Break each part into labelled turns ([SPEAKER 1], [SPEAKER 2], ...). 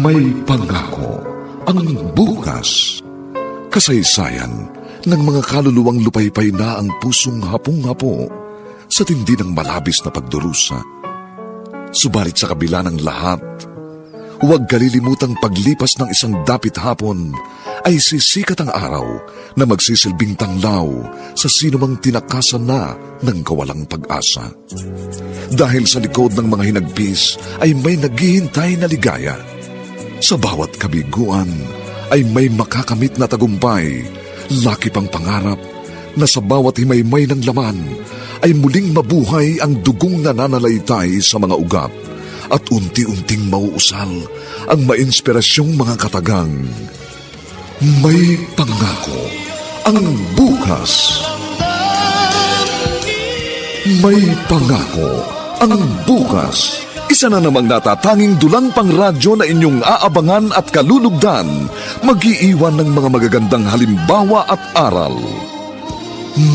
[SPEAKER 1] May pangako ang bukas. Kasaysayan ng mga kaluluwang lupaypay na ang pusong hapong-hapo sa tindi ng malabis na pagdurusa. Subalit sa kabila ng lahat, huwag kalilimutang paglipas ng isang dapit hapon ay sisikat ang araw na magsisilbing tanglaw sa sinumang tinakasan na ng kawalang pag-asa. Dahil sa likod ng mga hinagpis ay may naghihintay na ligaya. Sa bawat kabiguan ay may makakamit na tagumpay, laki pang pangarap na sa bawat himaymay ng laman ay muling mabuhay ang dugong nananalaytay sa mga ugat at unti-unting mauusal ang mainspirasyong mga katagang. May pangako ang bukas. May pangako ang bukas. Isa na namang natatanging dulang pangradyo na inyong aabangan at kalulugdan, mag-iiwan ng mga magagandang halimbawa at aral.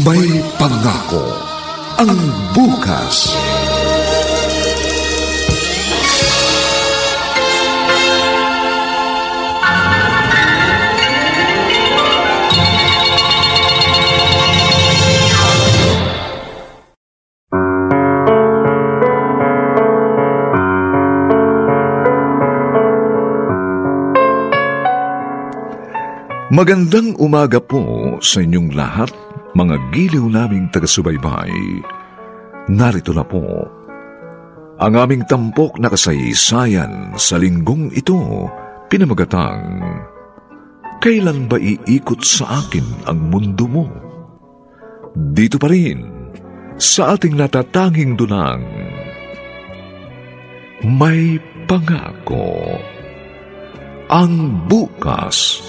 [SPEAKER 1] May pangako ang bukas. Magandang umaga po sa inyong lahat, mga giliw naming taga-subaybay. Narito na po ang aming tampok na kasaysayan sa linggong ito, pinamagatang, Kailan ba iikot sa akin ang mundo mo? Dito pa rin sa ating natatanging dunang, May Pangako ang bukas.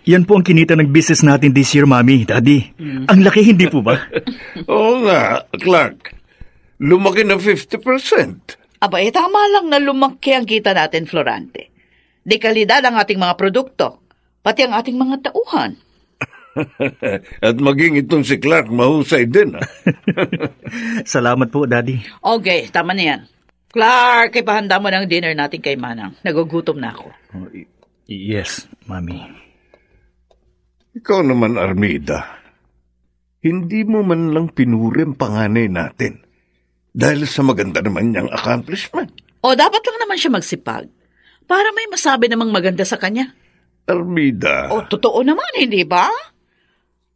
[SPEAKER 2] Yan po ang kinita ng business natin this year, Mami, Daddy. Ang laki, hindi po ba?
[SPEAKER 3] Oo nga, Clark. Lumaki na 50%.
[SPEAKER 4] Aba, tama lang na lumaki ang kita natin, Florante. Di kalidad ang ating mga produkto, pati ang ating mga tauhan.
[SPEAKER 3] At maging itong si Clark mahusay din.
[SPEAKER 2] Salamat po, Daddy.
[SPEAKER 4] Okay, tama na yan. Clark, ipahanda mo ng dinner natin kay Manang. Nagugutom na ako.
[SPEAKER 2] Yes, Mami.
[SPEAKER 3] Ikaw naman, Armida. Hindi mo man lang pinuri ang panganay natin dahil sa maganda naman niyang accomplishment.
[SPEAKER 4] O dapat lang naman siya magsipag para may masabi namang maganda sa kanya.
[SPEAKER 3] Armida.
[SPEAKER 4] O totoo naman, hindi ba?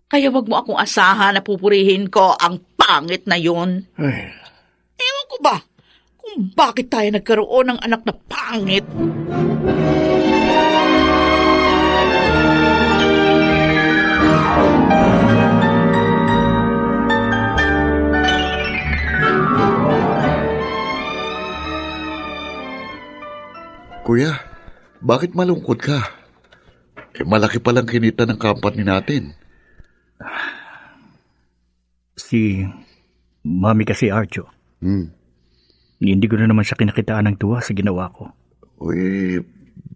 [SPEAKER 4] Kaya wag mo akong asahan na pupurihin ko ang pangit na yun.
[SPEAKER 3] Ay.
[SPEAKER 4] Ewan ko ba kung bakit tayo nagkaroon ng anak na pangit?
[SPEAKER 5] Kuya, bakit malungkot ka? Malaki palang kinita ng company natin.
[SPEAKER 2] Si Mami kasi, Arjo. Hindi ko na naman siya kinakitaan ng tuwa sa ginawa ko.
[SPEAKER 5] Uy,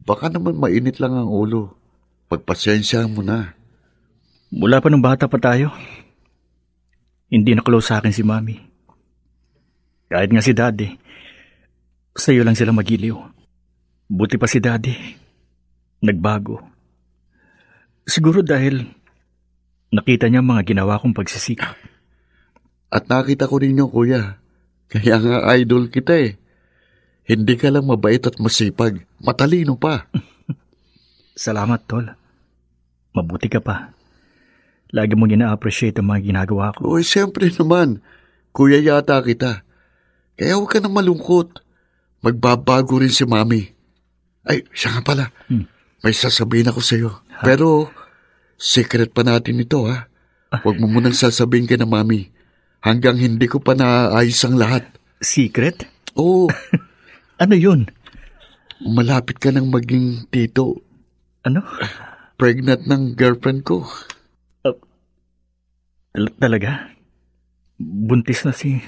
[SPEAKER 5] baka naman mainit lang ang ulo. Pagpasensyahan mo na.
[SPEAKER 2] Mula pa nung bata pa tayo, hindi na close sa akin si Mami. Kahit nga si Daddy, sa'yo lang sila magiliw. Buti pa si Daddy, nagbago. Siguro dahil nakita niya mga ginawa kong pagsisikap.
[SPEAKER 5] At nakita ko rin yung kuya. Kaya nga idol kita eh. Hindi ka lang mabait at masipag. Matalino pa.
[SPEAKER 2] Salamat, Tol. Mabuti ka pa. Lagi mong ina-appreciate ang mga ginagawa ko.
[SPEAKER 5] Uy, siyempre naman. Kuya yata kita. Kaya huwag ka nang malungkot. Magbabago rin si Mami. Ay, siya nga pala. May sasabihin ako sa'yo. Pero, secret pa natin ito, ha? Huwag mo munang sasabihin kay na Mami. Hanggang hindi ko pa naayos ang lahat.
[SPEAKER 2] Secret?
[SPEAKER 5] Oo.
[SPEAKER 2] Ano yun?
[SPEAKER 5] Malapit ka nang maging tito.
[SPEAKER 2] Ano?
[SPEAKER 5] Pregnant ng girlfriend ko.
[SPEAKER 2] Talaga? Buntis na si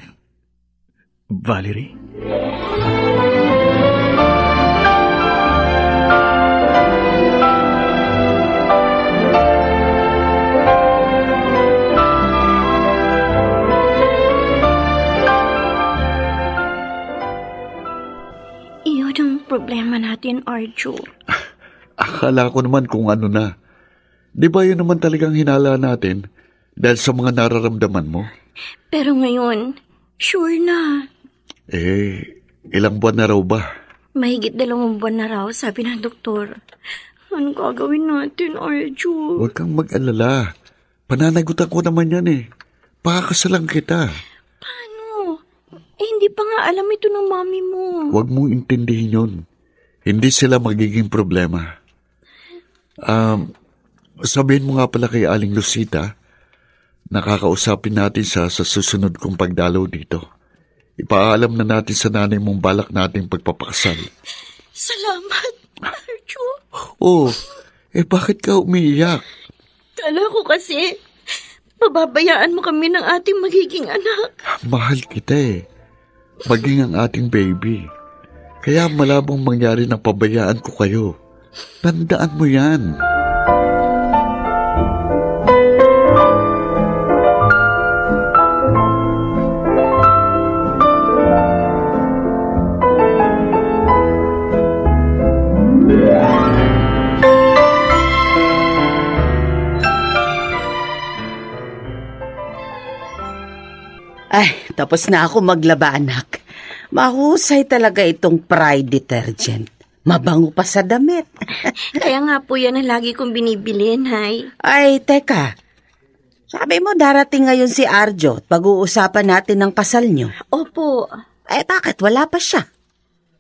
[SPEAKER 2] Valerie?
[SPEAKER 6] natin, Arjo.
[SPEAKER 5] Akala ko naman kung ano na. Di ba yun naman talagang hinala natin dahil sa mga nararamdaman mo?
[SPEAKER 6] Pero ngayon, sure na.
[SPEAKER 5] Ilang buwan na raw ba?
[SPEAKER 6] Mahigit 2 buwan na raw, sabi ng doktor. Ano gagawin natin, Arjo?
[SPEAKER 5] Huwag kang mag-alala. Pananagutan ko naman yan eh. Pakakasalan kita.
[SPEAKER 6] Paano? Hindi pa nga alam ito ng mami mo.
[SPEAKER 5] Huwag mong intindihin yun. Hindi sila magiging problema. Sabihin mo nga pala kay Aling Lucita, nakakausapin natin sa susunod kong pagdalaw dito. Ipaalam na natin sa nanay mong balak nating pagpapakasal.
[SPEAKER 6] Salamat, Arjo.
[SPEAKER 5] Bakit ka umiiyak?
[SPEAKER 6] Kala ko kasi, pababayaan mo kami ng ating magiging anak.
[SPEAKER 5] Mahal kita eh. Maging ang ating baby. Kaya malabong mangyari na pabayaan ko kayo. Tandaan mo yan.
[SPEAKER 7] Ay, tapos na ako maglaba, anak. Mahusay talaga itong Pride detergent. Mabango pa sa damit.
[SPEAKER 6] Kaya nga po yan ang lagi kong binibili, Nay.
[SPEAKER 7] Ay, teka. Sabi mo darating ngayon si Arjo at pag-uusapan natin ng kasal nyo.
[SPEAKER 6] Opo.
[SPEAKER 7] Bakit wala pa siya?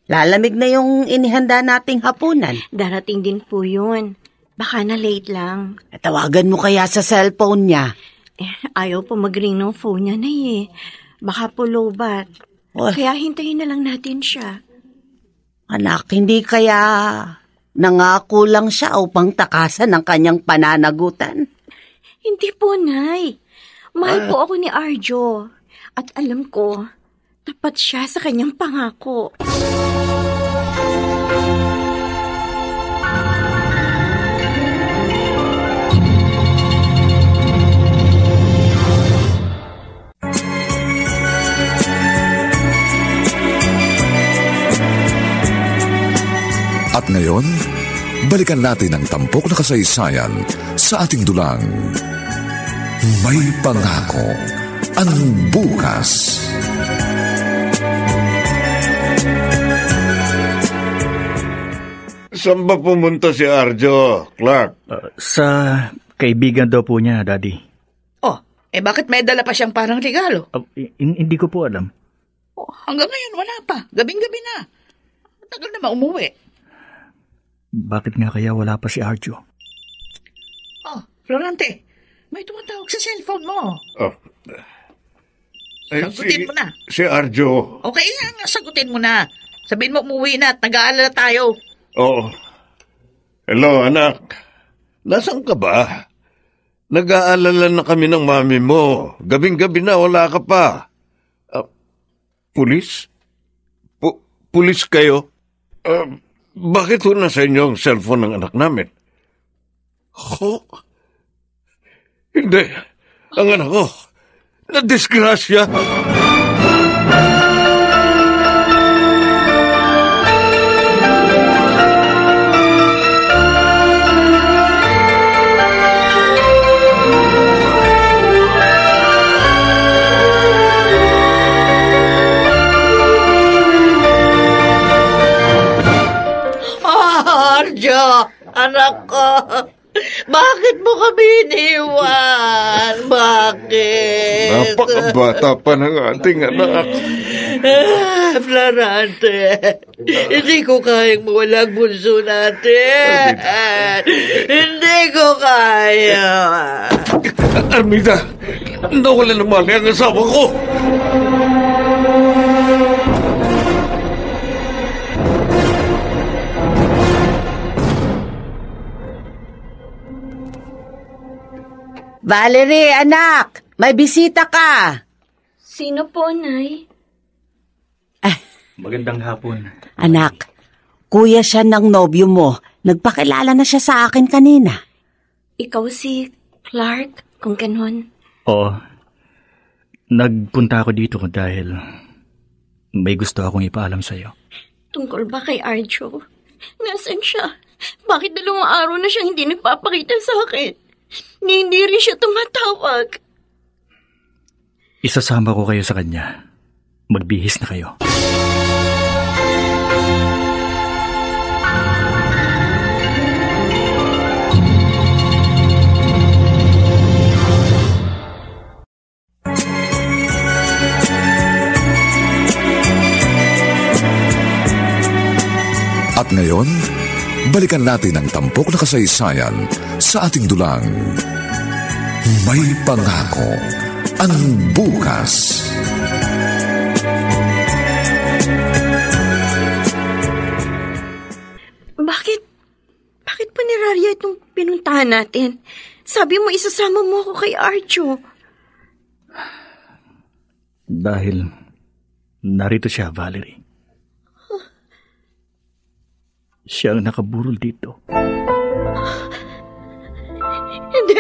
[SPEAKER 7] Lalamig na yung inihanda nating hapunan.
[SPEAKER 6] Darating din po yun. Baka na late lang.
[SPEAKER 7] Tawagan mo kaya sa cellphone niya.
[SPEAKER 6] Ayaw po mag-ring ng phone niya, Nay. Baka po lowbat. Kaya hintayin na lang natin siya.
[SPEAKER 7] Anak, hindi kaya nangako lang siya upang takasan ang kanyang pananagutan?
[SPEAKER 6] Hindi po, Nay. Mahal po ako ni Arjo. At alam ko, tapat siya sa kanyang pangako.
[SPEAKER 1] At ngayon, balikan natin ang tampok na kasaysayan sa ating dulang. May pangako ang bukas.
[SPEAKER 3] Saan ba pumunta si Arjo, Clark?
[SPEAKER 2] Sa kaibigan daw po niya, Daddy.
[SPEAKER 4] Bakit may dala pa siyang parang regalo?
[SPEAKER 2] Hindi ko po alam.
[SPEAKER 4] Hanggang ngayon wala pa. Gabing-gabi na. Tagal na maumuwi.
[SPEAKER 2] Bakit nga kaya wala pa si Arjo?
[SPEAKER 4] Florante, may tumatawag sa cellphone mo. Sagutin mo na.
[SPEAKER 3] Si Arjo.
[SPEAKER 4] Okay nga, sagutin mo na. Sabihin mo umuwi na at nag-aalala tayo.
[SPEAKER 3] Oo. Hello, anak. Nasaan ka ba? Nag-aalala na kami ng mami mo. Gabing-gabi na, wala ka pa. Pulis? Pulis kayo? Bakit ho na sa inyo ang cellphone ng anak namin? Hindi. Ang anak ko, na-disgrasya.
[SPEAKER 4] Arjo, anak ko, bakit mo kami iniwan? Bakit?
[SPEAKER 3] Napakabata pa ng ating anak.
[SPEAKER 4] Florante, hindi ko kayang mawala ang bunso natin. Hindi ko kaya.
[SPEAKER 3] Armida, nawala naman ang asawa ko.
[SPEAKER 7] Valerie, anak! May bisita ka!
[SPEAKER 6] Sino po, Nay?
[SPEAKER 2] Magandang hapon.
[SPEAKER 7] Anak, kuya siya ng nobyo mo. Nagpakilala na siya sa akin kanina.
[SPEAKER 6] Ikaw si Clark, kung ganon.
[SPEAKER 2] Oo. Nagpunta ako dito dahil may gusto akong ipaalam sa'yo.
[SPEAKER 6] Tungkol ba kay Arjo? Nasaan siya? Bakit 2 araw na siyang hindi nagpapakita sa akin? Hindi rin siya tumatawag.
[SPEAKER 2] Isasama ko kayo sa kanya. Magbihis na kayo.
[SPEAKER 1] At ngayon, balikan natin ang tampok na kasaysayan sa ating dulang. May pangako ang bukas.
[SPEAKER 6] Bakit pa ni Raria itong pinuntahan natin? Sabi mo isasama mo ako kay Arjo.
[SPEAKER 2] Dahil narito siya, Valerie. Siya ang nakaburol dito.
[SPEAKER 6] Hindi.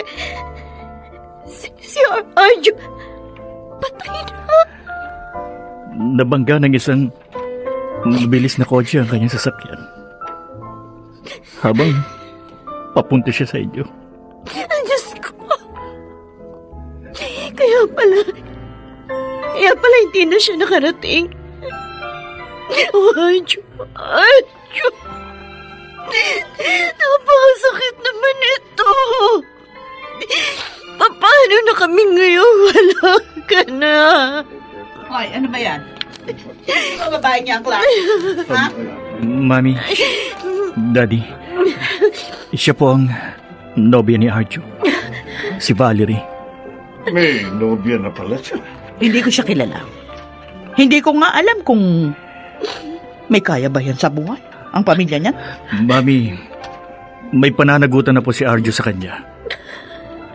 [SPEAKER 6] Si Arjo, patay na.
[SPEAKER 2] Nabangga ng isang mabilis na kotse ang kanyang sasakyan. Habang papunta siya sa inyo.
[SPEAKER 6] Diyos ko. Kaya pala hindi na siya nakarating. Arjo. Napakasakit naman ito. Paano na kami ngayon? Wala ka na.
[SPEAKER 4] Hoy, ano ba yan? Ang babae niya ang klase. Ha?
[SPEAKER 2] Mami, Daddy, siya po ang nobya ni Arjo. Si Valerie.
[SPEAKER 3] May nobya na pala siya.
[SPEAKER 4] Hindi ko siya kilala. Hindi ko nga alam kung may kaya ba yan sa buhay, ang pamilya niya.
[SPEAKER 2] Mami, may pananagutan na po si Arjo sa kanya.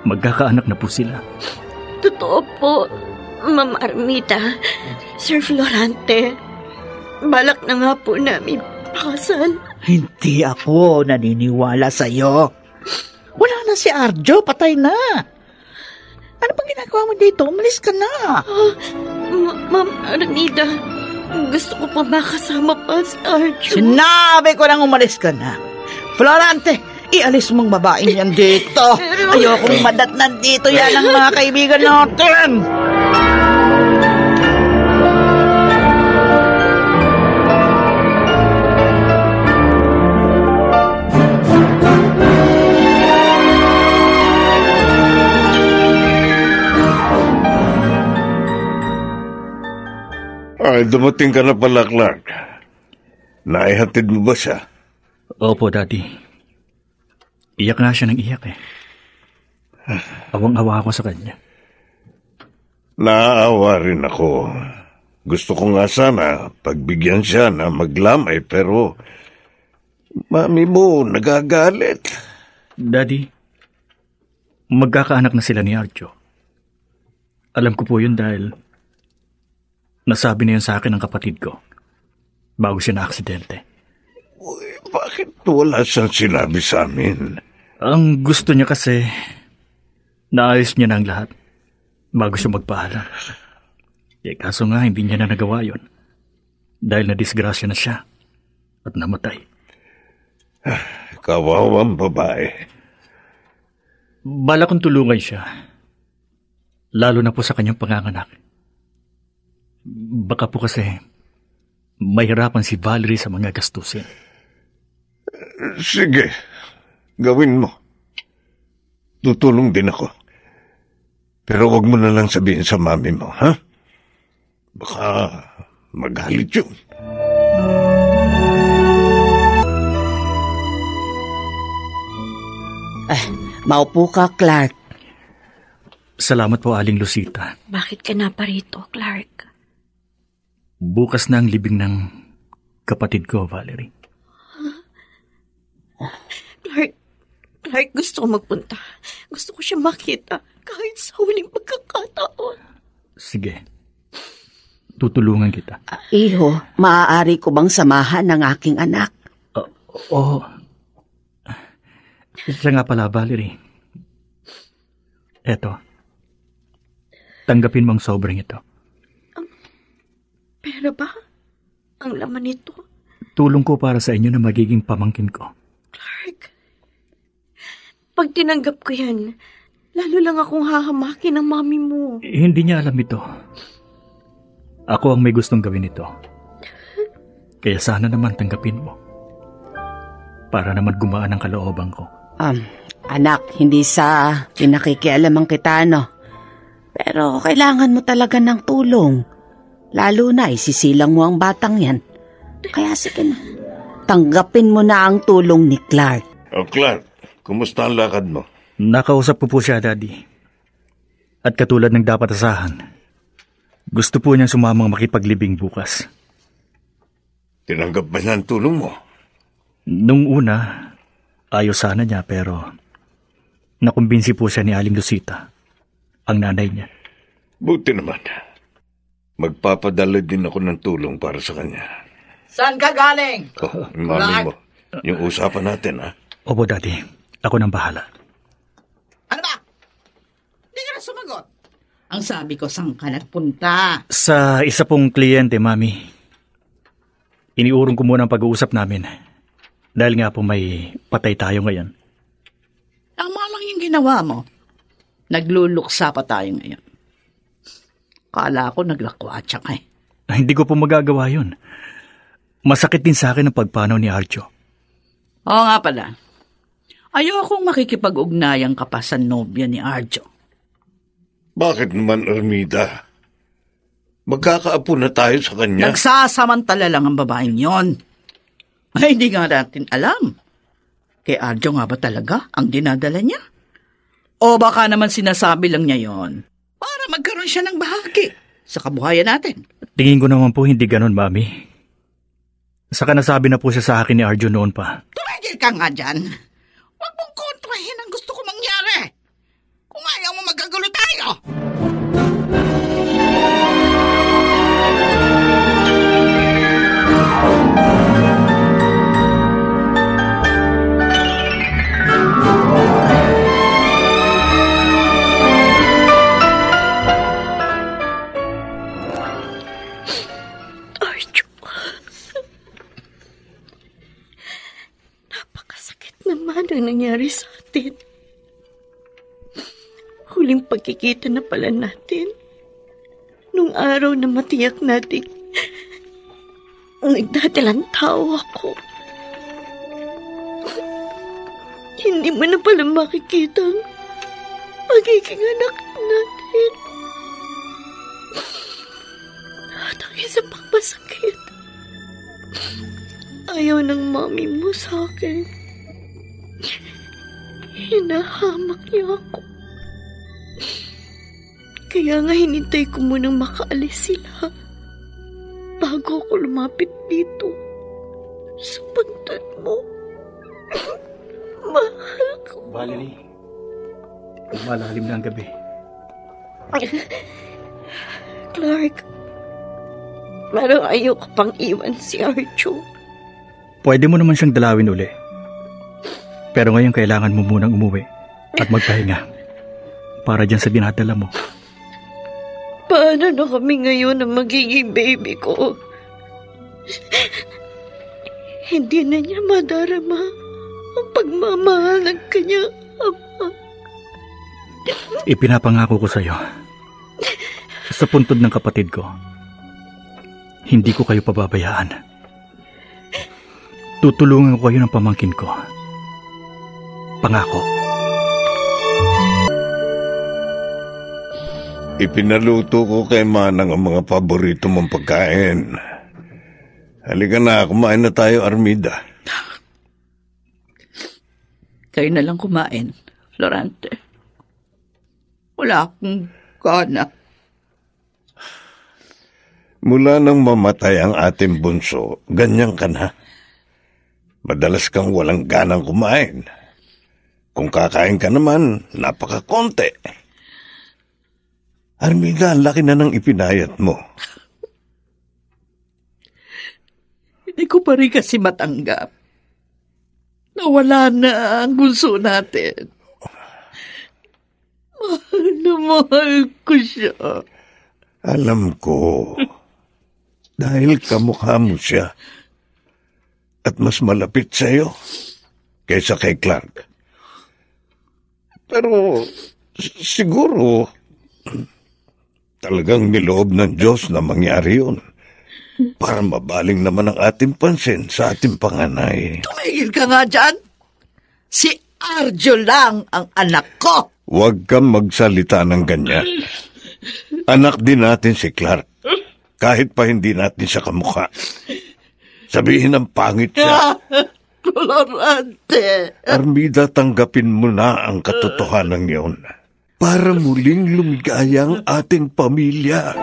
[SPEAKER 2] Magkakaanak na po sila.
[SPEAKER 6] Totoo po, Ma'am Armida, Sir Florante. Balak na nga po namin pakasal.
[SPEAKER 4] Hindi ako naniniwala sa'yo. Wala na si Arjo, patay na. Ano bang ginagawa mo dito? Umalis ka na.
[SPEAKER 6] Ma'am Armida, gusto ko pa makasama pa si Arjo.
[SPEAKER 4] Sinabi ko nang umalis ka na. Florante, ialis mong babaeng yan dito. Ayokong madatnan dito yan ang mga kaibigan natin.
[SPEAKER 3] Ay, dumating ka na pala, Clark. Naihatid mo ba siya?
[SPEAKER 2] Opo, Daddy. Iyak nga siya ng iyak eh. Awang-awa ako sa kanya.
[SPEAKER 3] Naaawa rin ako. Gusto ko nga sana pagbigyan siya na maglamay pero mami mo nagagalit.
[SPEAKER 2] Daddy, magkakaanak na sila ni Arjo. Alam ko po yun dahil nasabi na yun sa akin ng kapatid ko bago siya na-aksidente.
[SPEAKER 3] Uy, bakit wala siyang sinabi sa amin?
[SPEAKER 2] Ang gusto niya kasi naayos niya na ang lahat bago siya magpaalam. Kaso nga hindi niya na nagawa yun dahil nadisgrasya na siya at namatay.
[SPEAKER 3] Kawawang babae.
[SPEAKER 2] Bala kong tulungan siya, lalo na po sa kanyang panganganak. Baka po kasi mahirapan si Valerie sa mga gastusin.
[SPEAKER 3] Sige, gawin mo. Tutulong din ako. Pero wag mo na lang sabihin sa mami mo, ha? Baka magalit yun.
[SPEAKER 7] Maupo ka, Clark.
[SPEAKER 2] Salamat po, Aling Lucita.
[SPEAKER 6] Bakit ka na pa rito, Clark?
[SPEAKER 2] Bukas na ang libing ng kapatid ko, Valerie.
[SPEAKER 6] Clark, gusto ko magpunta. Gusto ko siya makita kahit sa huling pagkakataon.
[SPEAKER 2] Sige. Tutulungan kita.
[SPEAKER 7] Iho, maaari ko bang samahan ng aking anak?
[SPEAKER 2] Oo. Siya nga pala, Valerie. Eto. Tanggapin mo ang sobrang ito.
[SPEAKER 6] Pera ba? Ang laman nito?
[SPEAKER 2] tulong ko para sa inyo na magiging pamangkin ko.
[SPEAKER 6] Clark, pag tinanggap ko yan, lalo lang akong hahamakin ng mami mo.
[SPEAKER 2] Hindi niya alam ito. Ako ang may gustong gawin ito. Kaya sana naman tanggapin mo. Para naman gumaan ang kalooban ko.
[SPEAKER 7] Anak, hindi sa pinakikialaman kita, no? Pero kailangan mo talaga ng tulong. Lalo na isisilang mo ang batang yan. Kaya sige na. Tanggapin mo na ang tulong ni Clark.
[SPEAKER 3] Clark, kumusta ang lakad mo?
[SPEAKER 2] Nakausap ko po siya, Daddy. At katulad ng dapat asahan, gusto po niyang sumamang makipaglibing bukas.
[SPEAKER 3] Tinanggap ba niya ang tulong mo?
[SPEAKER 2] Nung una, ayaw sana niya pero nakumbinsi po siya ni Aling Lucita, ang nanay niya.
[SPEAKER 3] Buti naman. Magpapadala din ako ng tulong para sa kanya.
[SPEAKER 4] Saan ka galing?
[SPEAKER 3] Yung mami mo. Yung usapan natin, ha?
[SPEAKER 2] Opo, Daddy. Ako nang bahala.
[SPEAKER 4] Ano ba? Hindi ka na sumagot. Ang sabi ko, saan ka nagpunta?
[SPEAKER 2] Sa isa pong kliyente, Mami. Iniurong ko muna ang pag-uusap namin. Dahil nga po may patay tayo ngayon.
[SPEAKER 4] Tama lang yung ginawa mo. Nagluluksa pa tayo ngayon. Kala ko naglakwatsa ka eh.
[SPEAKER 2] Hindi ko po magagawa yun. Masakit din sa akin ang pagpanaw ni Arjo.
[SPEAKER 4] Oo nga pala. Ayokong makikipag-ugnayang ka pa sa nobya ni Arjo.
[SPEAKER 3] Bakit naman, Armida? Magkakaapo na tayo sa kanya.
[SPEAKER 4] Nagsasamantala lang ang babaeng yon. Ay, hindi nga natin alam. Kay Arjo nga ba talaga ang dinadala niya? O baka naman sinasabi lang niya yon para magkaroon siya ng bahagi sa kabuhayan natin.
[SPEAKER 2] Tingin ko naman po hindi ganun, Mami. Saka nasabi na po siya sa akin ni Arjo noon pa.
[SPEAKER 4] Tumigil ka nga dyan. Huwag mong kontrahin ang gusto ko mangyari. Kung ayaw mo magagulo tayo.
[SPEAKER 6] Arjo, napakasakit naman ang nangyari sa atin. Huling pagkikita na pala natin. Nung araw na matiyak natin, nagdadalang tao ako. Hindi mo na pala makikita ang magiging anak natin. At ang isa pang masakit, ayaw ng mami mo sa akin. Hinahamak niya ako. Kaya nga hinintay ko munang makaalis sila bago ako lumapit dito sa puntod mo. Mahal ko.
[SPEAKER 2] Valerie, malalim na ang gabi.
[SPEAKER 6] Clark, parang ayoko pang iwan si Arjo.
[SPEAKER 2] Pwede mo naman siyang dalawin uli. Pero ngayon kailangan mo munang umuwi at magpahinga para dyan sa dinadala mo.
[SPEAKER 6] Paano na kami ngayon ang magiging baby ko? Hindi na niya madarama ang pagmamahal ng kanyang ama.
[SPEAKER 2] Ipinapangako ko sa iyo, sa puntod ng kapatid ko, hindi ko kayo pababayaan. Tutulungan ko kayo ng pamangkin ko. Pangako.
[SPEAKER 3] Ipinaluto ko kay Manang ang mga paborito mong pagkain. Halika na, kumain na tayo, Armida.
[SPEAKER 4] Kayo na lang kumain, Florante. Wala akong gana.
[SPEAKER 3] Mula nang mamatay ang ating bunso, ganyan ka na. Madalas kang walang ganang kumain. Kung kakain ka naman, napakakonti. Armida, ang laki na ng ipinayat mo.
[SPEAKER 4] Hindi ko pa rin kasi matanggap. Nawala na ang bunso natin. Mahal na mahal ko siya.
[SPEAKER 3] Alam ko. Dahil kamukha mo siya. at mas malapit sa iyo kaysa kay Clark. Pero siguro talagang niloob ng Diyos na mangyari yun para mabaling naman ang ating pansin sa ating panganay.
[SPEAKER 4] Tumigil ka nga dyan. Si Arjo lang ang anak ko.
[SPEAKER 3] Huwag kang magsalita ng ganyan. Anak din natin si Clark. Kahit pa hindi natin siya kamukha. Sabihin ang pangit siya.
[SPEAKER 4] Florante.
[SPEAKER 3] Armida, tanggapin mo na ang katotohanan yun. Para muling lumigaya ang ating pamilya.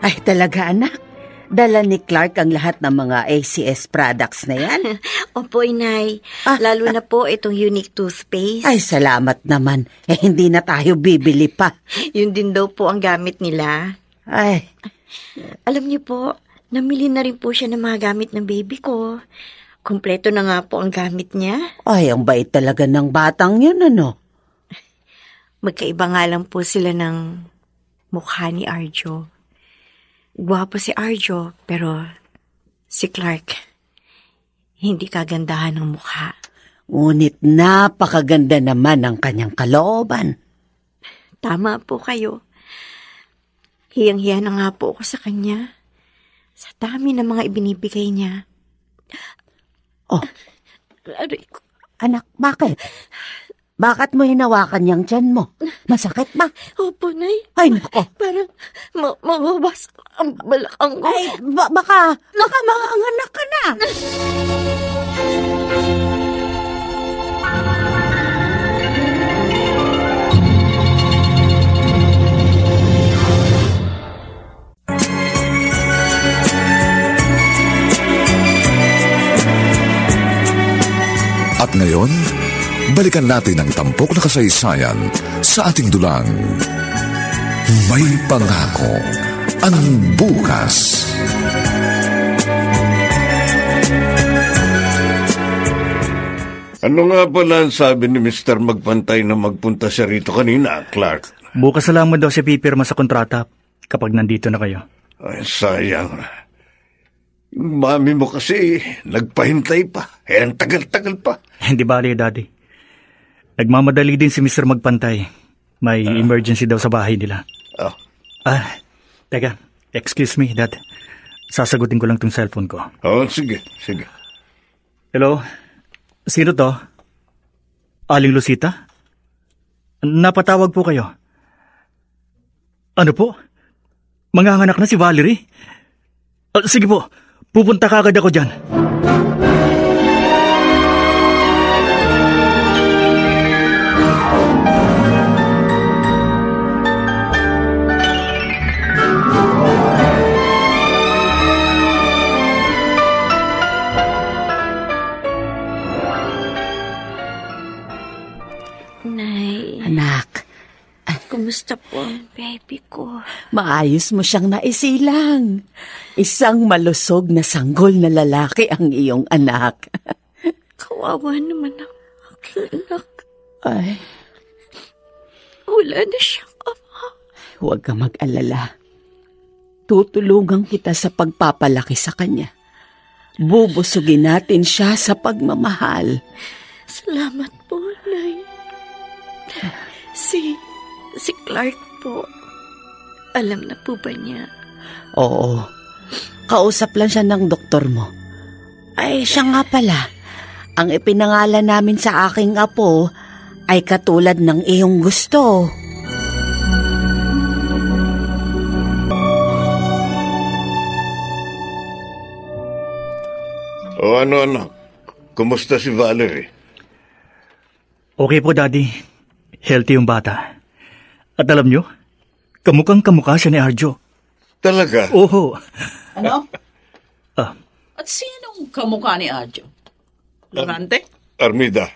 [SPEAKER 7] Ay, talaga anak. Dala ni Clark ang lahat ng mga ACS products na yan.
[SPEAKER 6] Opo, Inay. Lalo na po itong unique toothpaste.
[SPEAKER 7] Ay, salamat naman. Hindi na tayo bibili pa.
[SPEAKER 6] Yun din daw po ang gamit nila.
[SPEAKER 7] Ay,
[SPEAKER 6] Alam niyo po, namili na rin po siya ng mga gamit ng baby ko. Kompleto na nga po ang gamit niya.
[SPEAKER 7] ay, ang bait talaga ng batang yun, ano?
[SPEAKER 6] Magkaiba nga lang po sila ng mukha ni Arjo. Gwapo si Arjo, pero si Clark, hindi kagandahan ng mukha.
[SPEAKER 7] Ngunit napakaganda naman ang kanyang kalooban.
[SPEAKER 6] Tama po kayo. Hiyang-hiya na nga po ako sa kanya. Sa dami ng mga ibinibigay niya.
[SPEAKER 7] Oh,
[SPEAKER 6] Aray ko.
[SPEAKER 7] anak, bakit? Bakit mo hinawakan yung tiyan mo? Masakit ba?
[SPEAKER 6] Opo, Nay.
[SPEAKER 7] Ay, nako.
[SPEAKER 6] Parang mababas ang balakang ko.
[SPEAKER 7] Ay, baka manganganak ka na.
[SPEAKER 1] At ngayon, balikan natin ang tampok na kasaysayan sa ating dulang. May pangako ang bukas.
[SPEAKER 3] Ano nga pala ang sabi ni Mr. Magpantay na magpunta siya rito kanina, Clark?
[SPEAKER 2] Bukas na lang mo daw siya pipirma sa kontrata kapag nandito na kayo.
[SPEAKER 3] Ay, sayang. Yung mami mo kasi nagpahintay pa. Ang tagal-tagal pa.
[SPEAKER 2] Hindi bali, Daddy. Nagmamadali din si Mr. Magpantay. May emergency daw sa bahay nila.
[SPEAKER 3] Oh.
[SPEAKER 2] Teka. Excuse me, Dad. Sasagutin ko lang tong cellphone ko.
[SPEAKER 3] Oh, sige, sige.
[SPEAKER 2] Hello? Sino to? Aling Lucita? Napatawag po kayo. Ano po? Manganganak na si Valerie? Sige po, pupunta kagad ako dyan.
[SPEAKER 6] Nay,
[SPEAKER 7] Anak,
[SPEAKER 6] kumusta po ang baby ko?
[SPEAKER 7] maayos mo siyang naisilang. Isang malusog na sanggol na lalaki ang iyong anak.
[SPEAKER 6] Kawawa naman ang aking anak.
[SPEAKER 7] Ay,
[SPEAKER 6] Wala na siyang ama.
[SPEAKER 7] huwag ka mag-alala. Tutulungan kita sa pagpapalaki sa kanya. Bubusugin natin siya sa pagmamahal.
[SPEAKER 6] Salamat po, Nay. Si Clark po, alam na po ba niya?
[SPEAKER 7] Oo, kausap lang siya ng doktor mo. Ay, siya nga pala. Ang ipinangalan namin sa aking apo ay katulad ng iyong gusto.
[SPEAKER 3] O ano, anak? Kumusta si Valerie?
[SPEAKER 2] Okay po, Daddy. Healthy yung bata. At alam nyo, kamukhang kamukha siya ni Arjo.
[SPEAKER 3] Talaga?
[SPEAKER 2] Oho.
[SPEAKER 4] Ano?
[SPEAKER 2] Ah.
[SPEAKER 4] At sinong kamukha ni Arjo? Florante?
[SPEAKER 3] Armida.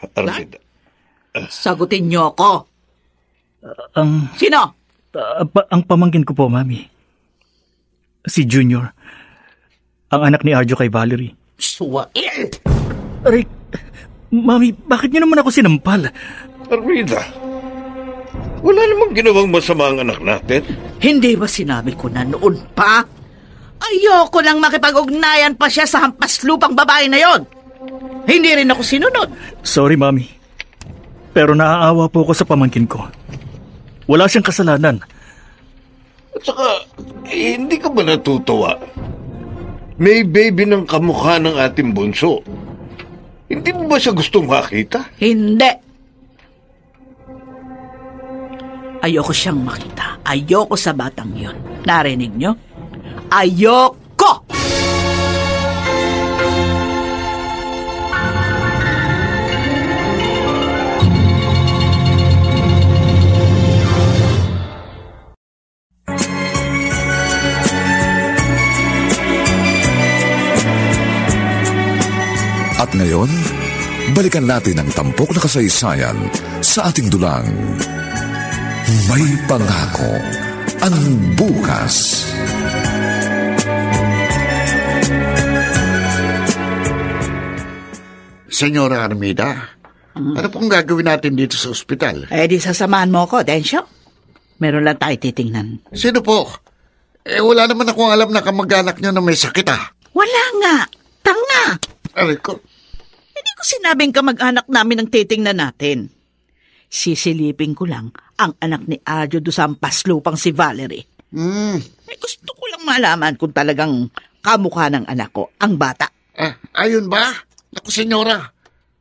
[SPEAKER 4] Sagutin niyo ako. Sino?
[SPEAKER 2] Ang pamangkin ko po, Mami. Si Junior. Ang anak ni Arjo kay Valerie.
[SPEAKER 4] Suwail!
[SPEAKER 2] Rick, Mami, bakit niyo naman ako sinampal?
[SPEAKER 3] Armida, wala namang ginawang masama ang anak natin.
[SPEAKER 4] Hindi ba sinabi ko na noon pa? Ayoko nang makipag-ugnayan pa siya sa hampas lupang babae na yon. Hindi rin ako sinunod.
[SPEAKER 2] Sorry, Mami. Pero naaawa po ako sa pamangkin ko. Wala siyang kasalanan.
[SPEAKER 3] At saka, hindi ka ba natutuwa? May baby ng kamukha ng ating bunso. Hindi mo ba siya gustong makita?
[SPEAKER 4] Hindi. Ayoko siyang makita. Ayoko sa batang yon. Narinig niyo? Ayoko!
[SPEAKER 1] At ngayon, balikan natin ang tampok na kasaysayan sa ating dulang. May pangako ang bukas.
[SPEAKER 5] Senyora Armida, ano pong gagawin natin dito sa ospital?
[SPEAKER 4] Di sasamahan mo ko, Densyo. Meron lang tayo titingnan.
[SPEAKER 5] Sino po? Wala naman akong alam na kamag-anak niyo na may sakit
[SPEAKER 4] Wala nga. Tanga.
[SPEAKER 5] Aray ko.
[SPEAKER 4] Hindi ko sinabing kamag-anak namin ang titingnan natin. Sisilipin ko lang ang anak ni Arjo do sa paslupang si Valerie. Gusto ko lang malaman kung talagang kamukha ng anak ko ang bata.
[SPEAKER 5] Ayun ba? Naku, senyora.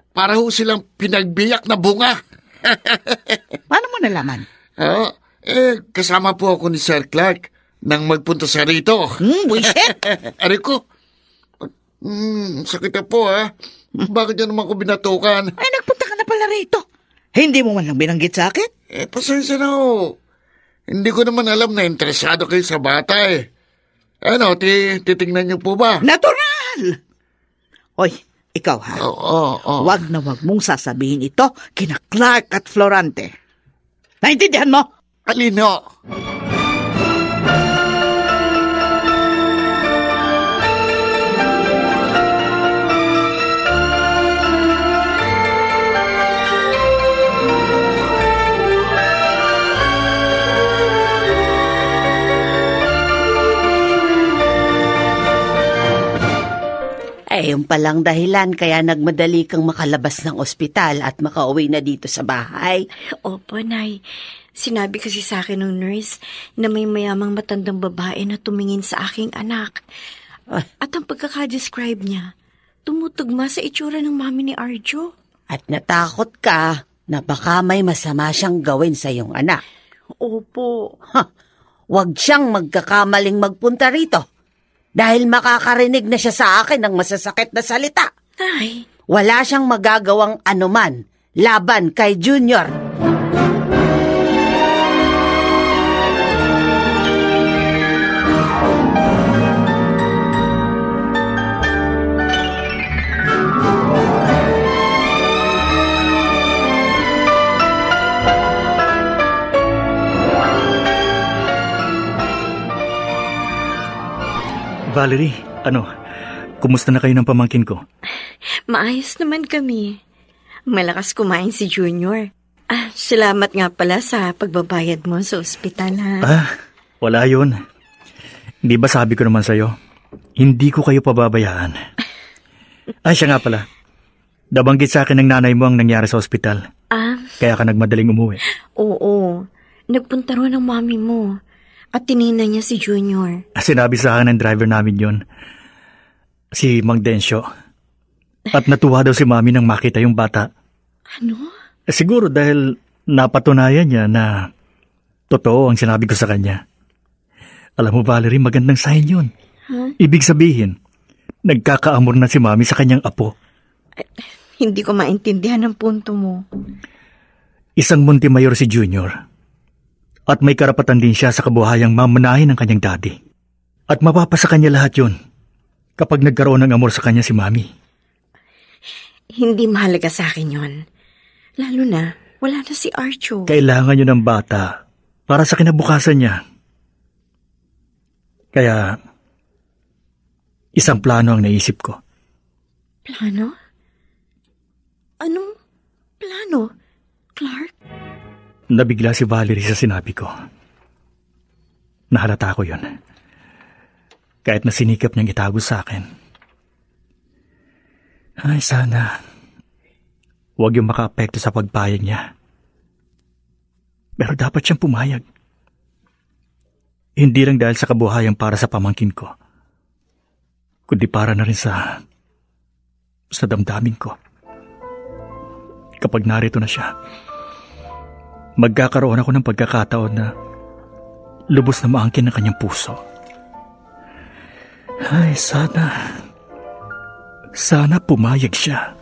[SPEAKER 5] Para ho silang pinagbiyak na bunga.
[SPEAKER 4] Paano mo nalaman?
[SPEAKER 5] Kasama po ako ni Sir Clark nang magpunta sa rito.
[SPEAKER 4] Bullshit!
[SPEAKER 5] Aray ko. Sakit na po Bakit yan naman ko binatukan?
[SPEAKER 4] Nagpunta ka na pala rito. Hindi mo man lang binanggit sa akin?
[SPEAKER 5] Pasensya na ho. Hindi ko naman alam na interesado kayo sa bata Ano, titingnan niyo po ba?
[SPEAKER 4] Natural! Hoy, ikaw Wag na wag mong sasabihin ito kina Clark at Florante. Naintindihan mo?
[SPEAKER 5] Alino?
[SPEAKER 7] Yung palang dahilan kaya nagmadali kang makalabas ng ospital at makauwi na dito sa bahay.
[SPEAKER 6] Opo, Nay. Sinabi kasi sa akin ng nurse na may mayamang matandang babae na tumingin sa aking anak. At ang pagkakadescribe niya, tumutugma sa itsura ng mami ni Arjo.
[SPEAKER 7] At natakot ka na baka may masama siyang gawin sa iyong anak.
[SPEAKER 6] Opo.
[SPEAKER 7] Huwag siyang magkakamaling magpunta rito. Dahil makakarinig na siya sa akin ng masasakit na salita.
[SPEAKER 6] Nay.
[SPEAKER 7] Wala siyang magagawang anuman laban kay Junior.
[SPEAKER 2] Valerie, kumusta na kayo ng pamangkin ko?
[SPEAKER 6] Maayos naman kami. Malakas kumain si Junior. Salamat nga pala sa pagbabayad mo sa ospital,
[SPEAKER 2] Wala yun. Di ba sabi ko naman sa'yo, hindi ko kayo pababayaan. Siya nga pala. Nabanggit sa akin ng nanay mo ang nangyari sa ospital. Kaya ka nagmadaling umuwi.
[SPEAKER 6] Oo. Nagpunta rin ng mami mo. At tinina niya si Junior.
[SPEAKER 2] Sinabi sa akin ng driver namin yon, si Mang Densyo. At natuwa daw si Mami nang makita yung bata.
[SPEAKER 6] Ano?
[SPEAKER 2] Siguro dahil napatunayan niya na totoo ang sinabi ko sa kanya. Alam mo, Valerie, magandang sign yun. Ibig sabihin, nagkakaamor na si Mami sa kanyang apo.
[SPEAKER 6] Hindi ko maintindihan ang punto mo.
[SPEAKER 2] Isang Montemayor si Junior. At may karapatan din siya sa kabuhayang mamanahin ng kanyang daddy. At mapapasa kanya lahat yun kapag nagkaroon ng amor sa kanya si Mami.
[SPEAKER 6] Hindi mahalaga sa akin yon. Lalo na, wala na si Arjo.
[SPEAKER 2] Kailangan yun ng bata para sa kinabukasan niya. Kaya, isang plano ang naisip ko.
[SPEAKER 6] Plano? Anong plano, Clark?
[SPEAKER 2] Nabigla si Valerie sa sinabi ko. Nahalata ko yun. Kahit na sinikap niyang itago sa akin. Ay, sana huwag yung makaapekto sa pagpayag niya. Pero dapat siyang pumayag. Hindi lang dahil sa kabuhayan para sa pamangkin ko, kundi para na rin sa damdamin ko. Kapag narito na siya, magkakaroon ako ng pagkakataon na lubos na maangkin ng kanyang puso. Ay, sana pumayag siya.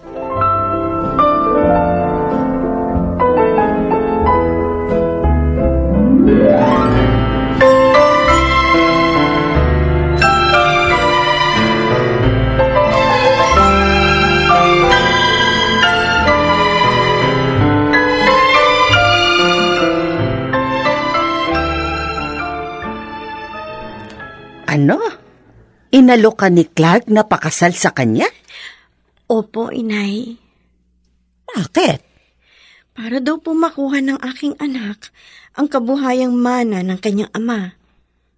[SPEAKER 7] Ano? Inalok ka ni Clark na pakasal sa kanya?
[SPEAKER 6] Opo, Inay.
[SPEAKER 7] Bakit?
[SPEAKER 6] Para daw po makuha ng aking anak ang kabuhayang mana ng kanyang ama.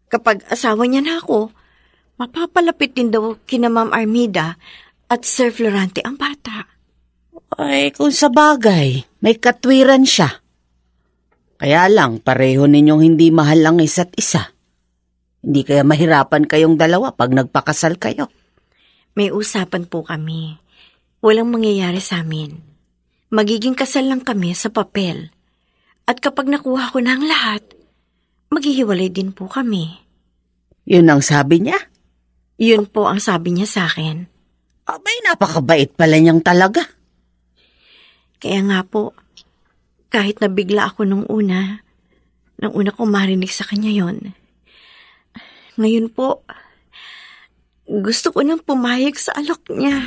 [SPEAKER 6] Kapag asawa niya na ako, mapapalapit din daw kina Ma'am Armida at Sir Florante ang bata.
[SPEAKER 7] Ay, kung sa bagay, may katwiran siya. Kaya lang, pareho ninyong hindi mahal ang isa't isa. Hindi kaya mahirapan kayong dalawa pag nagpakasal kayo.
[SPEAKER 6] May usapan po kami. Walang mangyayari sa amin. Magiging kasal lang kami sa papel. At kapag nakuha ko na ang lahat, maghihiwalay din po kami.
[SPEAKER 7] Yun ang sabi niya?
[SPEAKER 6] Yun po ang sabi niya sa akin.
[SPEAKER 7] Abay, napakabait pala niyang talaga.
[SPEAKER 6] Kaya nga po, kahit nabigla ako nung una kong marinig sa kanya yon. Ngayon po, gusto ko nang pumayag sa alok niya.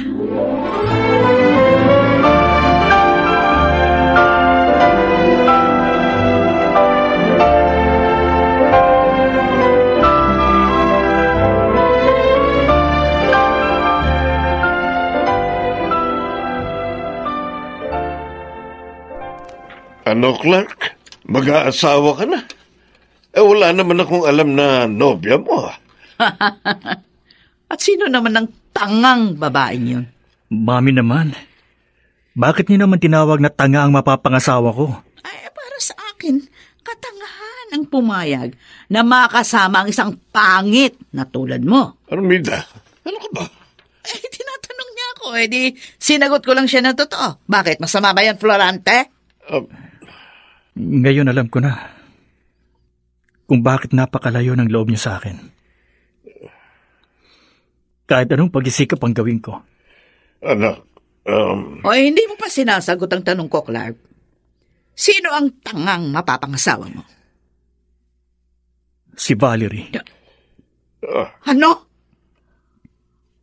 [SPEAKER 3] Ano, Clark? Mag-aasawa ka na? Wala naman akong alam na nobya mo.
[SPEAKER 4] At sino naman ang tangang babaeng yun?
[SPEAKER 2] Mami naman, bakit niyo naman tinawag na tanga ang mapapangasawa ko?
[SPEAKER 4] Ay, para sa akin, katangahan ang pumayag na makasama ang isang pangit na tulad mo.
[SPEAKER 3] Armida, ano ka ba?
[SPEAKER 4] Tinatanong niya ako, di sinagot ko lang siya na totoo. Bakit, masama ba yan, Florante?
[SPEAKER 2] Ngayon alam ko na kung bakit napakalayo ng loob niyo sa akin. Kahit anong pag-isikap ang gawin ko.
[SPEAKER 3] Anak,
[SPEAKER 4] O hindi mo pa sinasagot ang tanong ko, Clark. Sino ang tangang mapapangasawa mo?
[SPEAKER 2] Si Valerie.
[SPEAKER 4] Ano?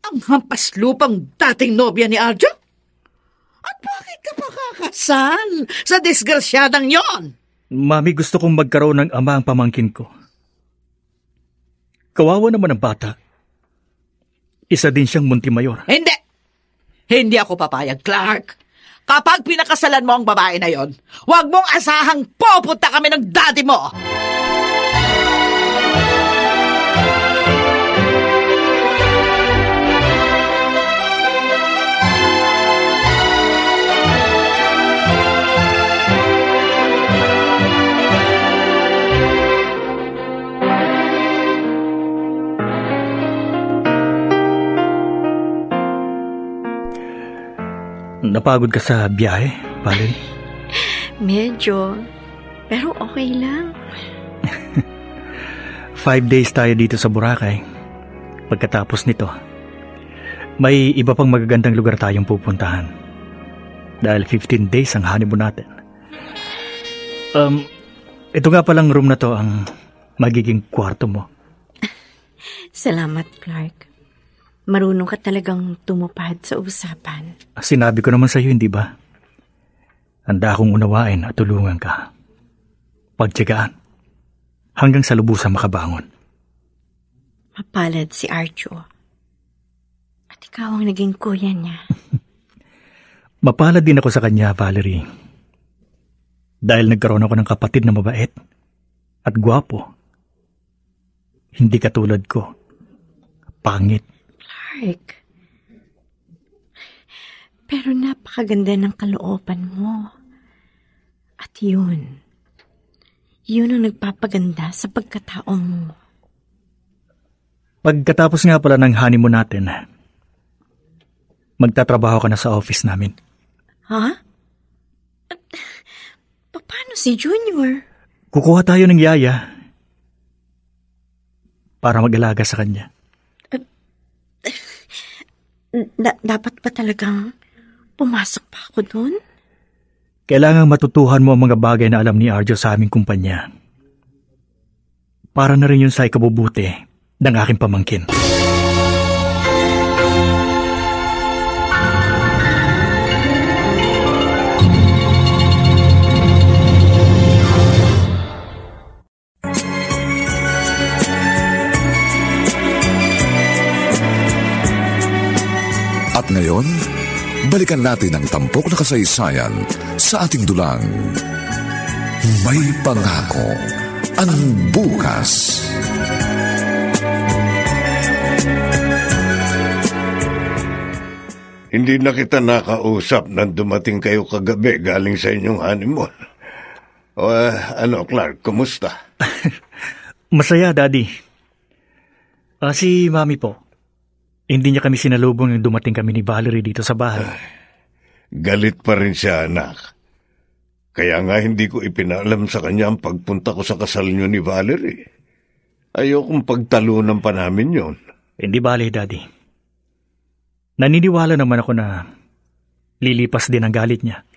[SPEAKER 4] Ang hampas lupang dating nobya ni Arjo? At bakit ka pa kakasal sa disgrasyadang yon?
[SPEAKER 2] Mami, gusto kong magkaroon ng ama ang pamangkin ko. Kawawa naman ang bata. Isa din siyang Montemayor.
[SPEAKER 4] Hindi! Hindi ako papayag, Clark. Kapag pinakasalan mo ang babae na yon, huwag mong asahang pupunta kami ng daddy mo!
[SPEAKER 2] Napagod ka sa biyahe, Valerie?
[SPEAKER 6] Medyo. Pero okay lang.
[SPEAKER 2] 5 days tayo dito sa Boracay. Pagkatapos nito, may iba pang magagandang lugar tayong pupuntahan. Dahil 15 days ang honeymoon natin. Ito nga palang room na to ang magiging kwarto mo.
[SPEAKER 6] Salamat, Clark. Marunong ka talagang tumupad sa usapan.
[SPEAKER 2] Sinabi ko naman sa iyo, hindi ba? Handa akong unawain at tulungan ka. Pagtiyagaan. Hanggang sa lubusang makabangon.
[SPEAKER 6] Mapalad si Arjo. At ikaw ang naging kuya niya.
[SPEAKER 2] Mapalad din ako sa kanya, Valerie. Dahil nagkaroon ako ng kapatid na mabait at gwapo. Hindi katulad ko. Pangit.
[SPEAKER 6] Clark. Pero napakaganda ng kalooban mo. At yun ang nagpapaganda sa pagkataong mo.
[SPEAKER 2] Pagkatapos nga pala ng honeymoon natin, magtatrabaho ka na sa office namin.
[SPEAKER 6] Ha? Paano si Junior?
[SPEAKER 2] Kukuha tayo ng yaya para mag-alaga sa kanya.
[SPEAKER 6] Dapat ba talagang pumasok pa ako doon?
[SPEAKER 2] Kailangang matutuhan mo ang mga bagay na alam ni Arjo sa aming kumpanya. Para na rin yun sa ikabubuti ng aking pamangkin.
[SPEAKER 1] At ngayon, balikan natin ang tampok na kasaysayan sa ating dulang. May pangako ang bukas.
[SPEAKER 3] Hindi na kita nakausap nang dumating kayo kagabi galing sa inyong honeymoon. Ano, Clark, kumusta?
[SPEAKER 2] Masaya, Daddy. Si Mami po. Hindi niya kami sinalubong nang dumating kami ni Valerie dito sa bahay.
[SPEAKER 3] Galit pa rin siya, anak. Kaya nga hindi ko ipinaalam sa kanya ang pagpunta ko sa kasal niyo ni Valerie. Ayokong pagtalunan pa namin yon.
[SPEAKER 2] Hindi bale, Daddy. Naniniwala naman ako na lilipas din ang galit niya.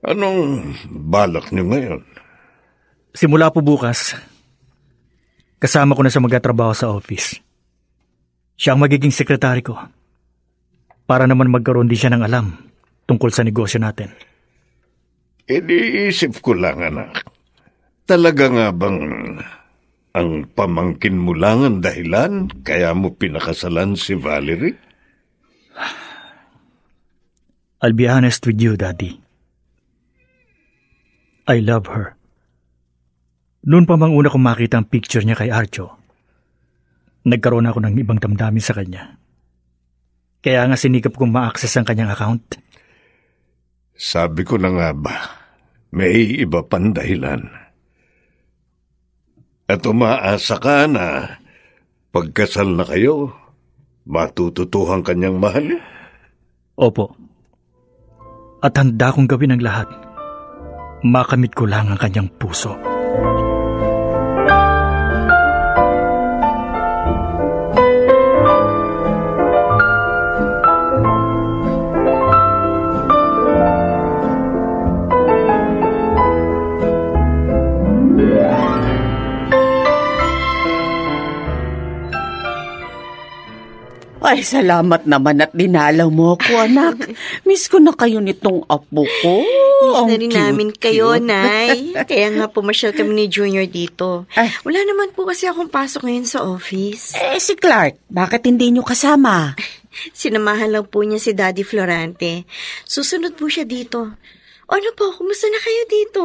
[SPEAKER 3] Anong balak niyo ngayon?
[SPEAKER 2] Simula po bukas, kasama ko na sa magtatrabaho sa office. Siya ang magiging sekretary ko. Para naman magkaroon din siya ng alam tungkol sa negosyo natin.
[SPEAKER 3] Iniisip ko lang, anak. Talaga nga bang ang pamangkin mo lang ang dahilan kaya mo pinakasalan si Valerie?
[SPEAKER 2] I'll be honest with you, Daddy. I love her. Noon pa mang una kong makita ang picture niya kay Arjo, nagkaroon ako ng ibang damdamin sa kanya. Kaya nga sinikap kong ma-access ang kanyang account.
[SPEAKER 3] Sabi ko na nga ba, may iba pang dahilan. At umaasa ka na pagkasal na kayo, matututuhan kanyang mahal.
[SPEAKER 2] Opo. At handa kong gawin ang lahat. Makamit ko lang ang kanyang puso.
[SPEAKER 7] Ay, salamat naman at dinalaw mo ako, anak. Miss ko na kayo nitong apo ko.
[SPEAKER 6] Miss na rin namin kayo, Nay. Kaya nga pumasyal kami ni Junior dito. Wala naman po kasi akong pasok ngayon sa office.
[SPEAKER 7] Si Clark, bakit hindi niyo kasama?
[SPEAKER 6] Sinamahan lang po niya si Daddy Florante. Susunod po siya dito. Ano po, kumusta na kayo dito?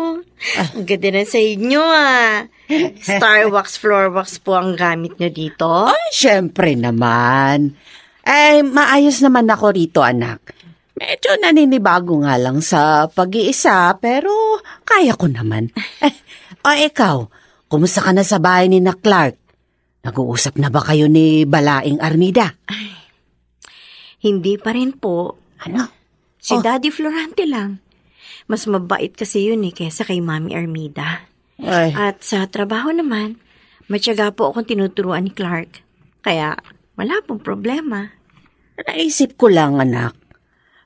[SPEAKER 6] Ang ganda na sa inyo, Star wax, floor wax po ang gamit niyo dito.
[SPEAKER 7] Ay, syempre naman. Maayos naman ako rito, anak. Medyo naninibago nga lang sa pag-iisa, pero kaya ko naman. Ikaw, kumusta ka na sa bahay ni na Clark? Nag-uusap na ba kayo ni Balaing Armida?
[SPEAKER 6] Hindi pa rin po.
[SPEAKER 7] Ano?
[SPEAKER 6] Si Daddy Florante lang. Mas mabait kasi yun kesa kay Mami Armida. At sa trabaho naman, matyaga po akong tinuturuan ni Clark. Kaya wala pong problema.
[SPEAKER 7] Naisip ko lang, anak.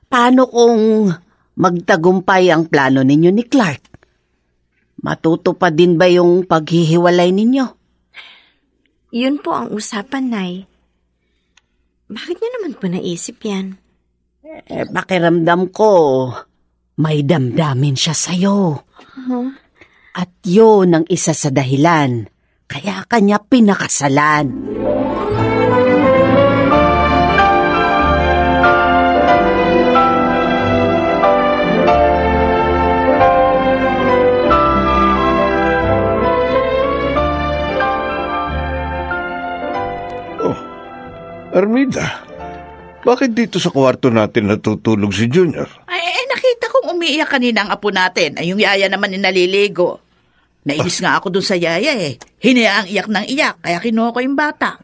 [SPEAKER 7] Paano kung magtagumpay ang plano ninyo ni Clark? Matutupad din ba yung paghihiwalay ninyo?
[SPEAKER 6] Yun po ang usapan, Nay. Bakit niyo naman po naisip yan?
[SPEAKER 7] Pakiramdam ko, may damdamin siya sa'yo.
[SPEAKER 6] Huh?
[SPEAKER 7] At yun ang isa sa dahilan, kaya kanya pinakasalan.
[SPEAKER 3] Armida, bakit dito sa kwarto natin natutulog si Junior?
[SPEAKER 4] Nakita kong umiiyak kanina ang apo natin. Ay, yung yaya naman ni naliligo. Nainis nga ako dun sa yaya eh. Hinayaang iyak ng iyak, kaya kinuha ko yung bata.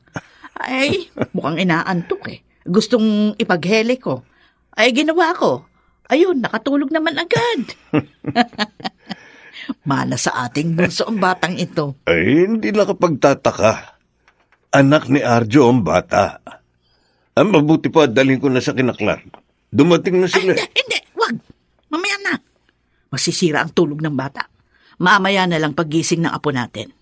[SPEAKER 4] Ay, mukhang inaantok eh. Gustong ipaghele ko. Ay, ginawa ko. Ayun, nakatulog naman agad. Mana sa ating bunso ang batang ito.
[SPEAKER 3] Ay, hindi nakapagtataka. Anak ni Arjo ang bata. Ang mabuti pa, dalhin ko na sa kinaklar. Dumating na sila.
[SPEAKER 4] Ay, hindi, wag. Mamaya na. Masisira ang tulog ng bata. Mamaya na lang paggising ng apo natin.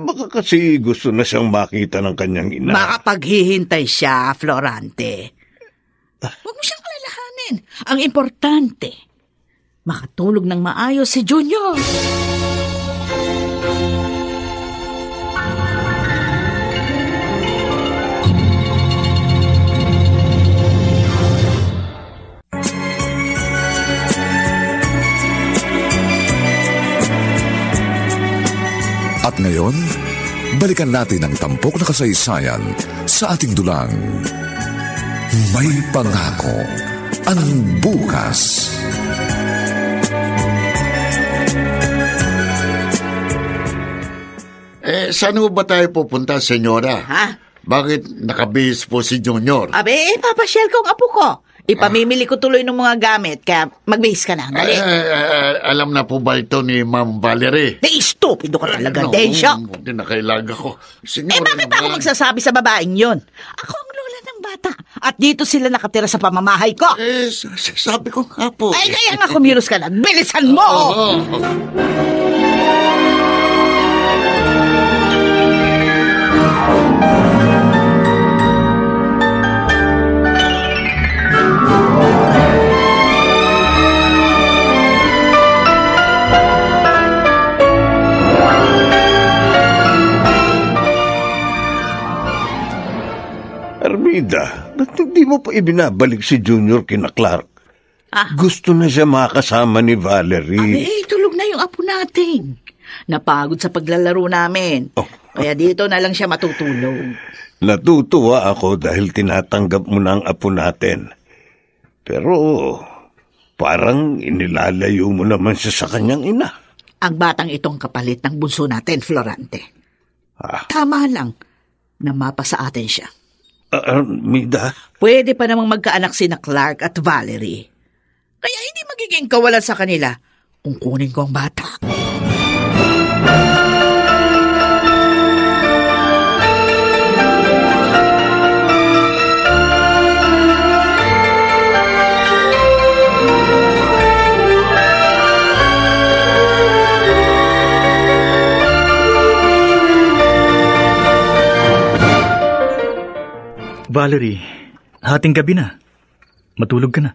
[SPEAKER 3] Baka kasi gusto na siyang makita ng kanyang ina.
[SPEAKER 4] Makapaghihintay siya, Florante. Huwag mo siyang alalahanin. Ang importante, makatulog ng maayos si Junior.
[SPEAKER 1] At ngayon, balikan natin ang tampok na kasaysayan sa ating dulang. May pangako ang bukas.
[SPEAKER 5] Saan ba tayo pupunta, senyora?
[SPEAKER 4] Ha?
[SPEAKER 5] Bakit nakabihis po si Junior?
[SPEAKER 4] Abe, papasyal ko ang apo ko. Ipamimili ko tuloy ng mga gamit, kaya magbihis ka na. Dali.
[SPEAKER 5] Alam na po ba ito ni Ma'am Valerie?
[SPEAKER 4] Stupido ka talaga, Densyo.
[SPEAKER 5] Hindi na kailaga ko.
[SPEAKER 4] Bakit pa ako magsasabi sa babaeng yon? Ako ang lola ng bata. At dito sila nakatira sa pamamahay ko.
[SPEAKER 5] Sabi ko nga po.
[SPEAKER 4] Ay, kaya nga kumilos ka na. Bilisan mo!
[SPEAKER 3] Armida, ba't hindi mo pa ibinabalik si Junior kina Clark? Gusto na siya makasama ni Valerie.
[SPEAKER 4] Abe, tulog na yung apo natin. Napagod sa paglalaro namin. Kaya dito na lang siya matutulog.
[SPEAKER 3] Natutuwa ako dahil tinatanggap mo na ang apo natin. Pero parang inilalayo mo naman siya sa kanyang ina.
[SPEAKER 4] Ang batang itong kapalit ng bunso natin, Florante. Tama lang na mapa sa atin siya.
[SPEAKER 3] Armida?
[SPEAKER 4] Pwede pa namang magkaanak sina Clark at Valerie. Kaya hindi magiging kawalan sa kanila kung kunin ko ang bata.
[SPEAKER 2] Valerie, hating gabi na. Matulog ka na.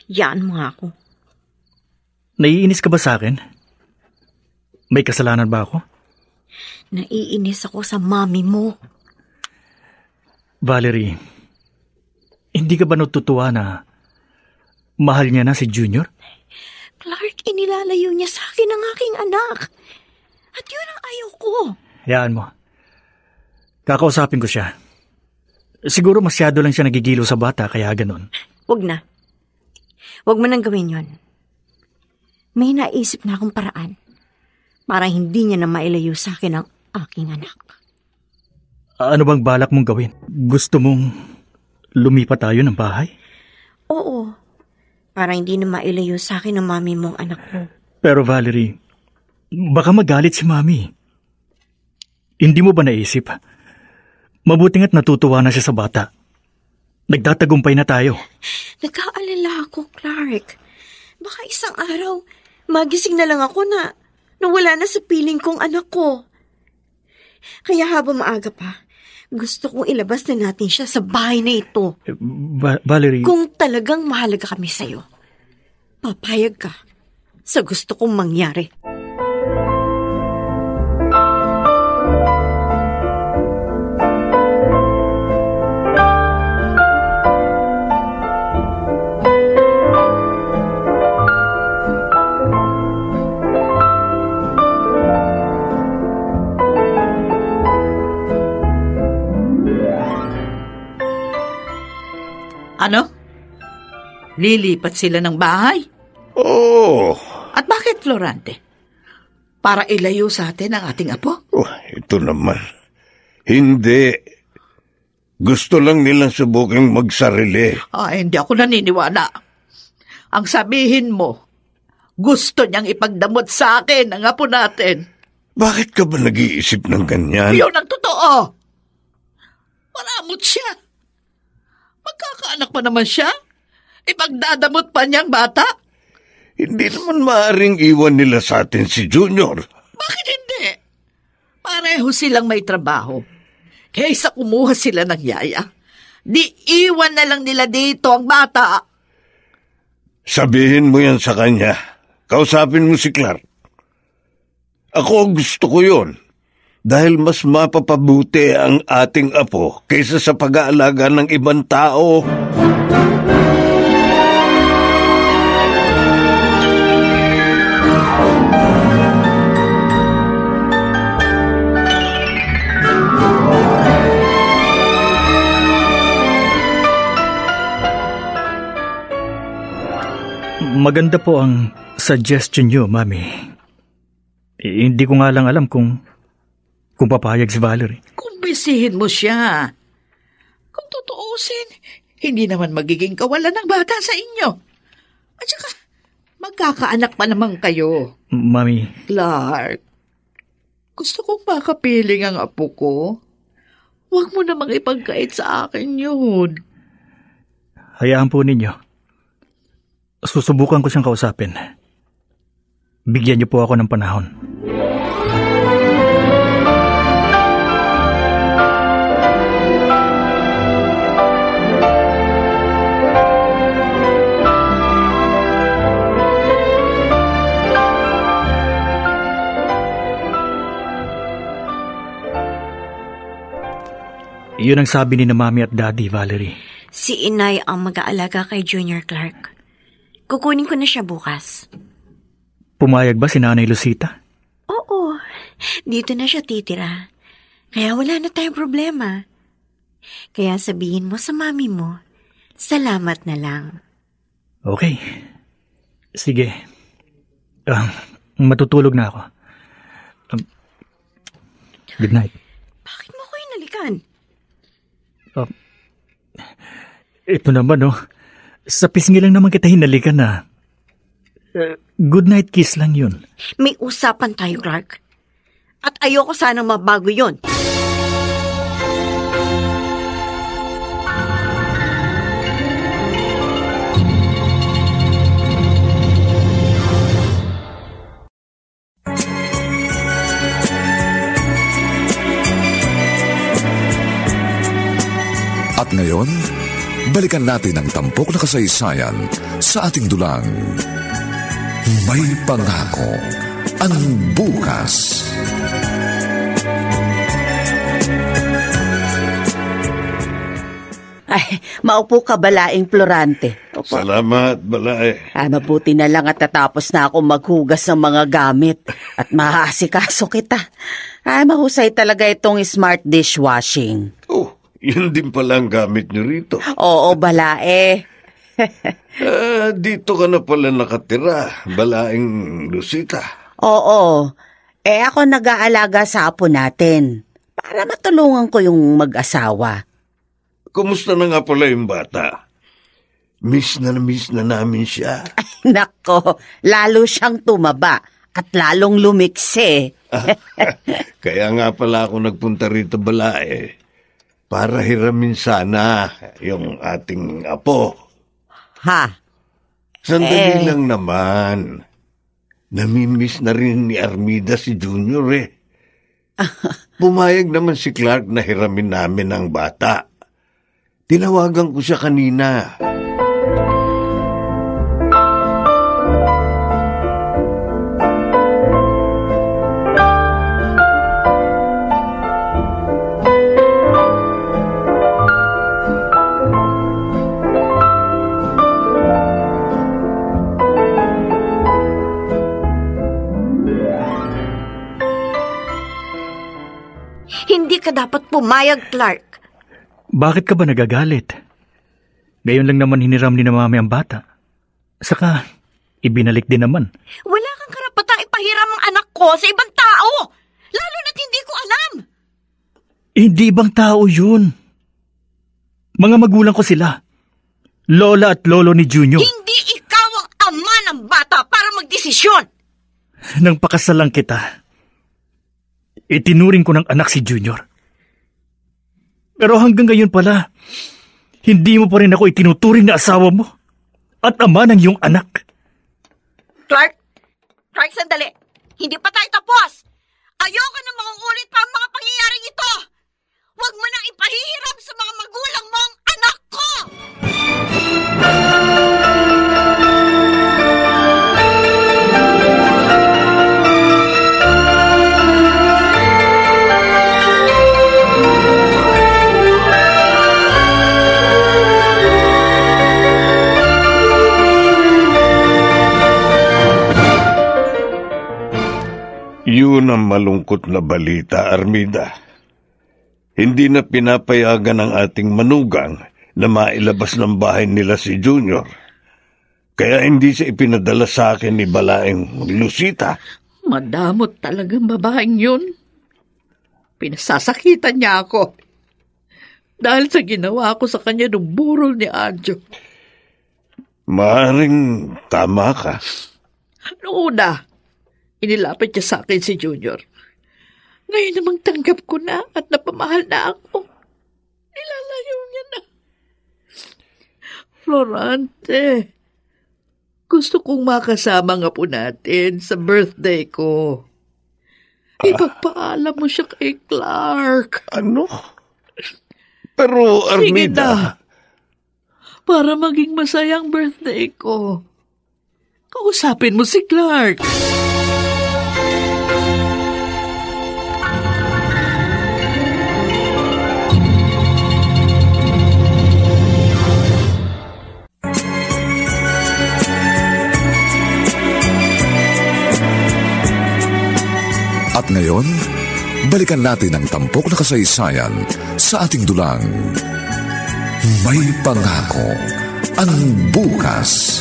[SPEAKER 6] Yan mo ako.
[SPEAKER 2] Naiinis ka ba sa akin? May kasalanan ba ako?
[SPEAKER 6] Naiinis ako sa mami mo.
[SPEAKER 2] Valerie, hindi ka ba natutuwa na mahal niya na si Junior?
[SPEAKER 6] Clark, inilalayo niya sa akin ang aking anak. At yun ang ayaw ko.
[SPEAKER 2] Hayaan mo. Kakausapin ko siya. Siguro masyado lang siya nagigilo sa bata, kaya ganun.
[SPEAKER 6] Huwag na. Huwag mo nang gawin yon. May naisip na akong paraan para hindi niya na mailayo sa akin ang aking anak.
[SPEAKER 2] Ano bang balak mong gawin? Gusto mong lumipat tayo ng bahay?
[SPEAKER 6] Oo. Para hindi na mailayo sa akin ang mami mong anak mo.
[SPEAKER 2] Pero Valerie, baka magalit si mami. Hindi mo ba naisip? Mabuti nga't natutuwa na siya sa bata. Nagtatagumpay na tayo.
[SPEAKER 6] Nagkaalala ako, Clark. Baka isang araw, magising na lang ako na nung wala na sa piling kong anak ko. Kaya habang maaga pa, gusto kong ilabas na natin siya sa bahay na ito.
[SPEAKER 2] Valerie...
[SPEAKER 6] Kung talagang mahalaga kami sa'yo, papayag ka sa gusto kong mangyari.
[SPEAKER 4] Ano? Lilipat sila ng bahay?
[SPEAKER 3] Oo.
[SPEAKER 4] At bakit, Florante? Para ilayo sa atin ang ating apo?
[SPEAKER 3] Oh, ito naman. Hindi. Gusto lang nilang subuking magsarili.
[SPEAKER 4] Hindi ako naniniwala. Ang sabihin mo, gusto niyang ipagdamot sa akin ang apo natin.
[SPEAKER 3] Bakit ka ba nag-iisip ng ganyan?
[SPEAKER 4] Yun ang totoo. Maramot siya. Magkakaanak pa naman siya? Ipagdadamot pa niyang bata?
[SPEAKER 3] Hindi naman maaaring iwan nila sa atin si Junior.
[SPEAKER 4] Bakit hindi? Pareho silang may trabaho. Kaysa kumuha sila ng yaya, di iwan na lang nila dito ang bata.
[SPEAKER 3] Sabihin mo yan sa kanya. Kausapin mo si Clark. Ako gusto ko yun. Dahil mas mapapabuti ang ating apo kaysa sa pag-aalaga ng ibang tao.
[SPEAKER 2] Maganda po ang suggestion niyo, Mami. Hindi ko nga lang alam kung papayag si Valerie.
[SPEAKER 4] Kumbisihin mo siya. Kung tutuusin, hindi naman magiging kawalan ng bata sa inyo. At saka, magkakaanak pa naman kayo.
[SPEAKER 2] Mami.
[SPEAKER 4] Clark, gusto kong makapiling ang apo ko. Huwag mo namang ipagkait sa akin yun.
[SPEAKER 2] Hayaan po ninyo. Susubukan ko siyang kausapin. Bigyan niyo po ako ng panahon. Iyon ang sabi ni na Mami at Daddy, Valerie.
[SPEAKER 6] Si Inay ang mag-aalaga kay Junior Clark. Kukunin ko na siya bukas.
[SPEAKER 2] Pumayag ba si Nanay Lucita?
[SPEAKER 6] Oo, dito na siya titira. Kaya wala na tayong problema. Kaya sabihin mo sa mami mo, salamat na lang.
[SPEAKER 2] Okay. Sige. Matutulog na ako. Good night.
[SPEAKER 6] Bakit mo ko inalikan?
[SPEAKER 2] Ito naman, sa pisngi lang naman kita hinalikan na. Good night kiss lang yun.
[SPEAKER 6] May usapan tayo, Clark. At ayoko sanang mabago yun.
[SPEAKER 1] At ngayon, balikan natin ang tampok na kasaysayan sa ating dulang. May pangako ang bukas.
[SPEAKER 7] Ay, maupo ka, Balaing Florante. Opo.
[SPEAKER 3] Salamat, Balae.
[SPEAKER 7] Mabuti na lang at tatapos na ako maghugas ng mga gamit at maaasikaso kita. Mahusay talaga itong smart dishwashing.
[SPEAKER 3] Oh, yun din pala ang gamit niyo rito.
[SPEAKER 7] Oo, Balae.
[SPEAKER 3] Dito ka na pala nakatira, Balaing Lucita.
[SPEAKER 7] Oo. Ako nag-aalaga sa apo natin para matulungan ko yung mag-asawa.
[SPEAKER 3] Kumusta na nga pala yung bata? Miss na namin siya.
[SPEAKER 7] Ay, nako, lalo siyang tumaba at lalong lumiksi.
[SPEAKER 3] Kaya nga pala ako nagpunta rito, Balae, para hiramin sana yung ating apo.
[SPEAKER 7] Ha?
[SPEAKER 3] Sandali lang naman. Namimiss na rin ni Armida si Junior eh. Pumayag naman si Clark na hiramin namin ang bata. Tinawagan ko siya kanina.
[SPEAKER 6] Hindi ka dapat pumayag, Clark.
[SPEAKER 2] Bakit ka ba nagagalit? Ngayon lang naman hiniram ni na mami ang bata. Saka, ibinalik din naman.
[SPEAKER 6] Wala kang karapatang ipahiram ang anak ko sa ibang tao. Lalo na't hindi ko alam.
[SPEAKER 2] Hindi ibang tao yun. Mga magulang ko sila. Lola at lolo ni Junior.
[SPEAKER 6] Hindi ikaw ang ama ng bata para magdesisyon.
[SPEAKER 2] Nang pakasalan kita, itinuring ko ng anak si Junior. Pero hanggang ngayon pala, hindi mo pa rin ako itinuturing na asawa mo at ama ng iyong anak.
[SPEAKER 6] Clark, sandali. Hindi pa tayo tapos. Ayoko na mangungulit pa ang mga pangyayaring ito. Huwag mo nang ipahihiram sa mga magulang mo ang anak ko!
[SPEAKER 3] Yun ang malungkot na balita, Armida. Hindi na pinapayagan ng ating manugang na mailabas ng bahay nila si Junior. Kaya hindi siya ipinadala sa akin ni Balaeng Lucita.
[SPEAKER 4] Madamot talagang babaeng yun. Pinasasakitan niya ako. Dahil sa ginawa ko sa kanya ng burol ni Arjo.
[SPEAKER 3] Maaring tama ka.
[SPEAKER 4] Noong una, inilapit niya sa akin si Junior. Ngayon namang tanggap ko na at napamahal na ako. Nilalayo niya na. Florante, gusto kong makasama nga po natin sa birthday ko. Ipagpaalam mo siya kay Clark.
[SPEAKER 3] Ano? Pero, Armida...
[SPEAKER 4] Sige na. Para maging masayang birthday ko. Kausapin mo si Clark.
[SPEAKER 1] At ngayon, balikan natin ang tampok na kasaysayan sa ating dulang. May pangako ang bukas.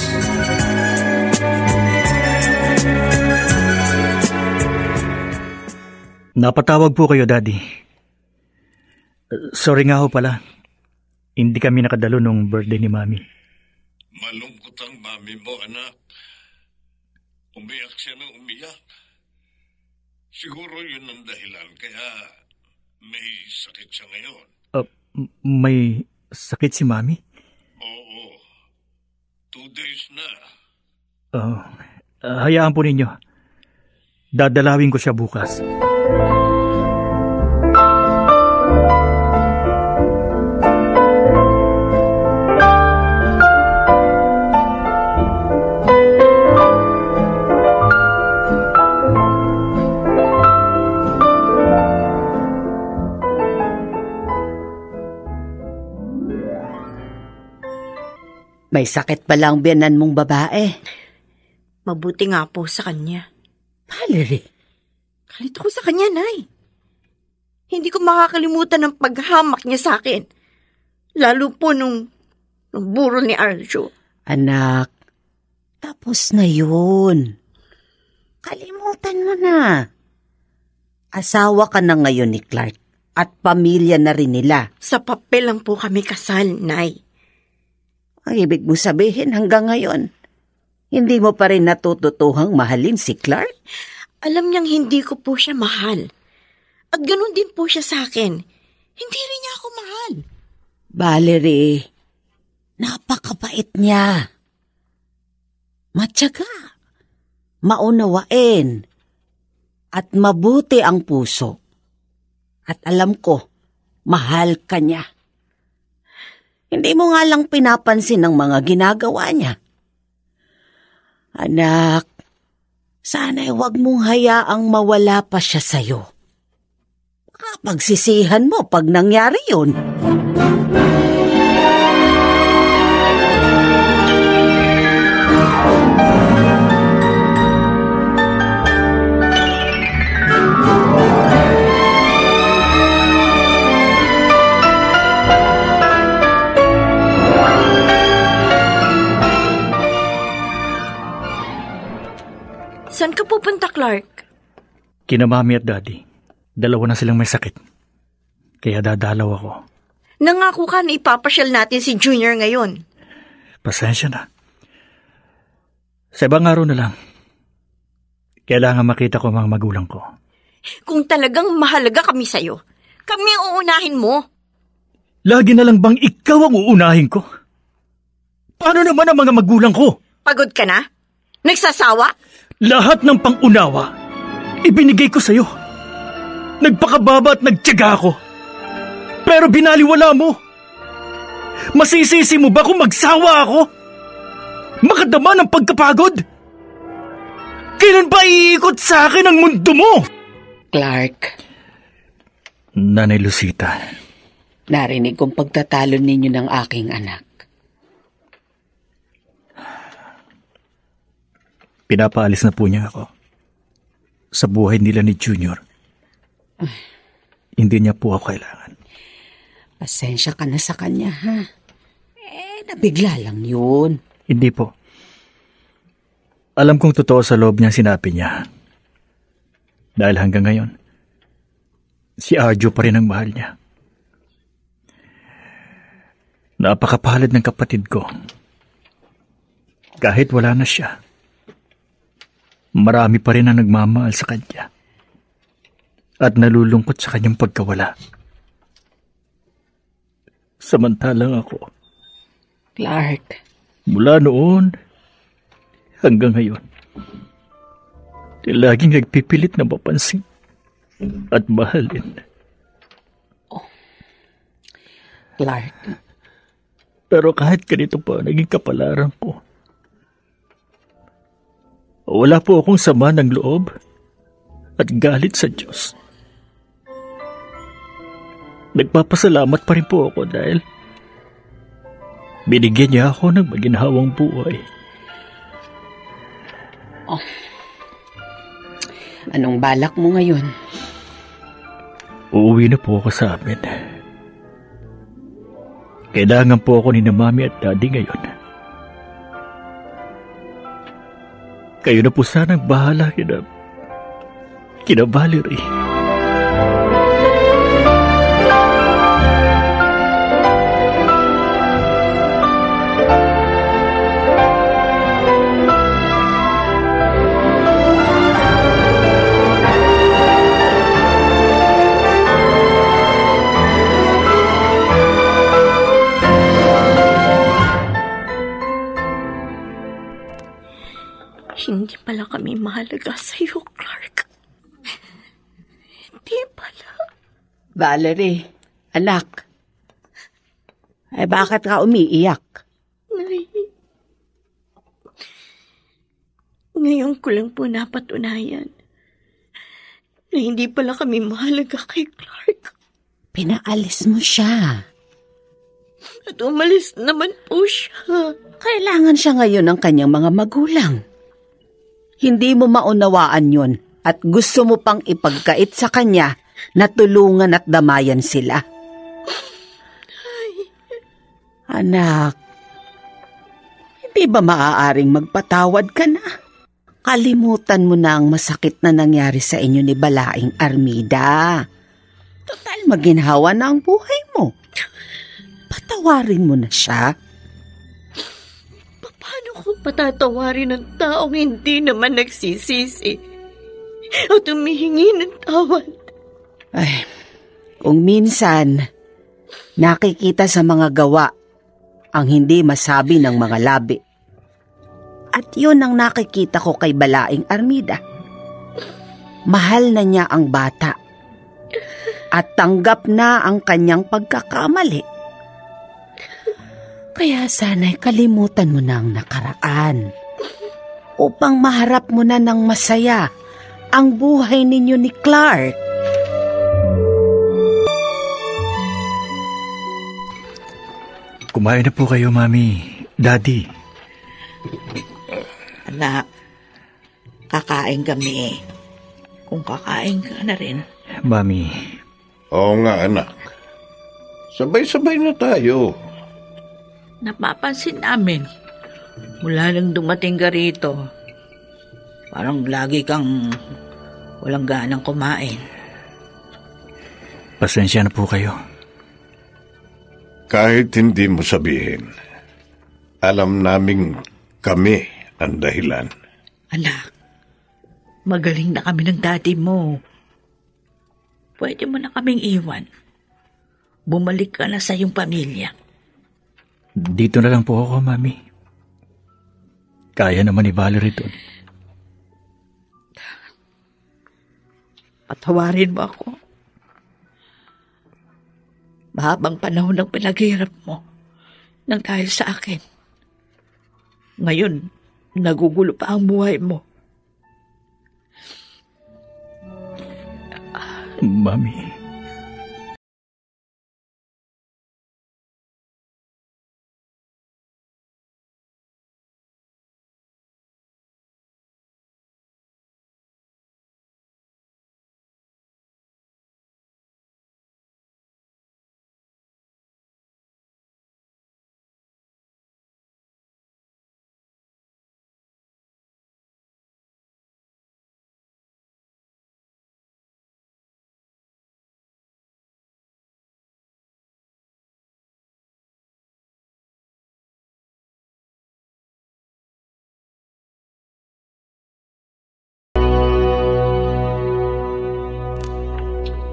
[SPEAKER 2] Napatawag po kayo, Daddy. Sorry nga ho pala. Hindi kami nakadalo nung birthday ni Mami.
[SPEAKER 3] Malungkot ang mami mo, anak. Umiyak siya ng umiyak. Siguro yun ang dahilan, kaya may sakit siya ngayon.
[SPEAKER 2] May sakit si Mami?
[SPEAKER 3] Oo. 2 days na.
[SPEAKER 2] Hayaan po ninyo. Dadalawin ko siya bukas.
[SPEAKER 7] May sakit pala ang biyanan mong babae.
[SPEAKER 6] Mabuti nga po sa kanya.
[SPEAKER 7] Valerie.
[SPEAKER 6] Galit ako sa kanya, Nay. Hindi ko makakalimutan ang paghamak niya sa akin. Lalo po nung burol ni Arjo.
[SPEAKER 7] Anak, tapos na yun. Kalimutan mo na. Asawa ka na ngayon ni Clark at pamilya na rin nila.
[SPEAKER 6] Sa papel lang po kami kasal, Nay.
[SPEAKER 7] Ang ibig mo sabihin hanggang ngayon, hindi mo pa rin natututuhang mahalin si Clark?
[SPEAKER 6] Alam niyang hindi ko po siya mahal. At ganun din po siya sa akin. Hindi rin niya ako mahal.
[SPEAKER 7] Valerie, napakabait niya. Matyaga. maunawain, at mabuti ang puso. At alam ko, mahal ka niya. Hindi mo nga lang pinapansin ang mga ginagawa niya. Anak, sana'y huwag mong hayaang mawala pa siya sa'yo. Pagsisihan mo pag nangyari yun.
[SPEAKER 6] Saan ka pupunta, Clark?
[SPEAKER 2] Kina Mami at Daddy. Dalawa na silang may sakit. Kaya dadalaw ako.
[SPEAKER 6] Nangako ka na ipapasyal natin si Junior ngayon.
[SPEAKER 2] Pasensya na. Sa ibang araw na lang. Kailangan makita ko ang mga magulang ko.
[SPEAKER 6] Kung talagang mahalaga kami sa'yo, kami ang uunahin mo.
[SPEAKER 2] Lagi na lang bang ikaw ang uunahin ko? Paano naman ang mga magulang ko?
[SPEAKER 6] Pagod ka na? Nagsasawa?
[SPEAKER 2] Lahat ng pangunawa, ibinigay ko sa'yo. Nagpakababa at nagtiyaga ako. Pero binaliwala mo. Masisisi mo ba kung magsawa ako? Makadama ng pagkapagod? Kailan ba iikot sa akin ang mundo mo?
[SPEAKER 7] Clark.
[SPEAKER 2] Nanay Lucita.
[SPEAKER 7] Narinig kong pagtatalo ninyo ng aking anak.
[SPEAKER 2] Pinapaalis na po niya ako sa buhay nila ni Junior. Hindi niya po ako kailangan.
[SPEAKER 7] Pasensya ka na sa kanya, ha? Nabigla lang yun.
[SPEAKER 2] Hindi po. Alam kong totoo sa loob niya sinabi niya. Dahil hanggang ngayon, si Arjo pa rin ang mahal niya. Napakapalad ng kapatid ko. Kahit wala na siya, marami pa rin ang nagmamahal sa kanya at nalulungkot sa kanyang pagkawala. Samantalang ako,
[SPEAKER 7] Clark,
[SPEAKER 2] mula noon hanggang ngayon, laging nagpipilit na mapansin at mahalin.
[SPEAKER 7] Clark.
[SPEAKER 2] Pero kahit ganito pa naging kapalaran ko, wala po akong sama ng loob at galit sa Diyos. Nagpapasalamat pa rin po ako dahil binigyan niya ako ng maginhawang buhay.
[SPEAKER 7] Oh. Anong balak mo ngayon?
[SPEAKER 2] Uuwi na po ako sa amin. Kailangan po ako ni na Mami at Daddy ngayon. Kayo na po sanang bahala kina Valerie.
[SPEAKER 6] Hindi pala kami mahalaga sa'yo, Clark. Hindi pala.
[SPEAKER 7] Valerie, anak. Ay bakit ka umiiyak?
[SPEAKER 6] Nay. Ngayon ko lang po napatunayan na hindi pala kami mahalaga kay Clark.
[SPEAKER 7] Pinaalis mo siya.
[SPEAKER 6] At umalis naman po siya.
[SPEAKER 7] Kailangan siya ngayon ng kanyang mga magulang. Hindi mo maunawaan yun at gusto mo pang ipagkait sa kanya na tulungan at damayan sila. Anak, hindi ba maaaring magpatawad ka na? Kalimutan mo na ang masakit na nangyari sa inyo ni Balaing Armida. Total, maginhawa na ang buhay mo. Patawarin mo na siya.
[SPEAKER 6] Paano ko patatawarin ng taong hindi naman nagsisisi at humihingi ng tawad?
[SPEAKER 7] Ay, kung minsan, nakikita sa mga gawa ang hindi masabi ng mga labi. At yun ang nakikita ko kay Balaing Armida. Mahal na niya ang bata. At tanggap na ang kanyang pagkakamali. Kaya sana'y kalimutan mo na ang nakaraan. Upang maharap mo na ng masaya ang buhay ninyo ni Clark.
[SPEAKER 2] Kumain na po kayo, Mami. Daddy.
[SPEAKER 4] Anak, kakain kami. Kung kakain ka na rin.
[SPEAKER 2] Mami.
[SPEAKER 3] Oo nga, anak. Sabay-sabay na tayo.
[SPEAKER 4] Napapansin namin, mula nang dumating ka rito, parang lagi kang walang ganang kumain.
[SPEAKER 2] Pasensya na po kayo.
[SPEAKER 3] Kahit hindi mo sabihin, alam naming kami ang dahilan.
[SPEAKER 4] Anak, magaling na kami ng daddy mo. Pwede mo na kaming iwan. Bumalik ka na sa iyong pamilya.
[SPEAKER 2] Dito na lang po ako, Mami. Kaya naman ni Valerie doon.
[SPEAKER 4] Patawarin mo ako. Mahabang panahon ng pinaghirap mo nang dahil sa akin. Ngayon, nagugulo pa ang buhay mo.
[SPEAKER 2] Mami.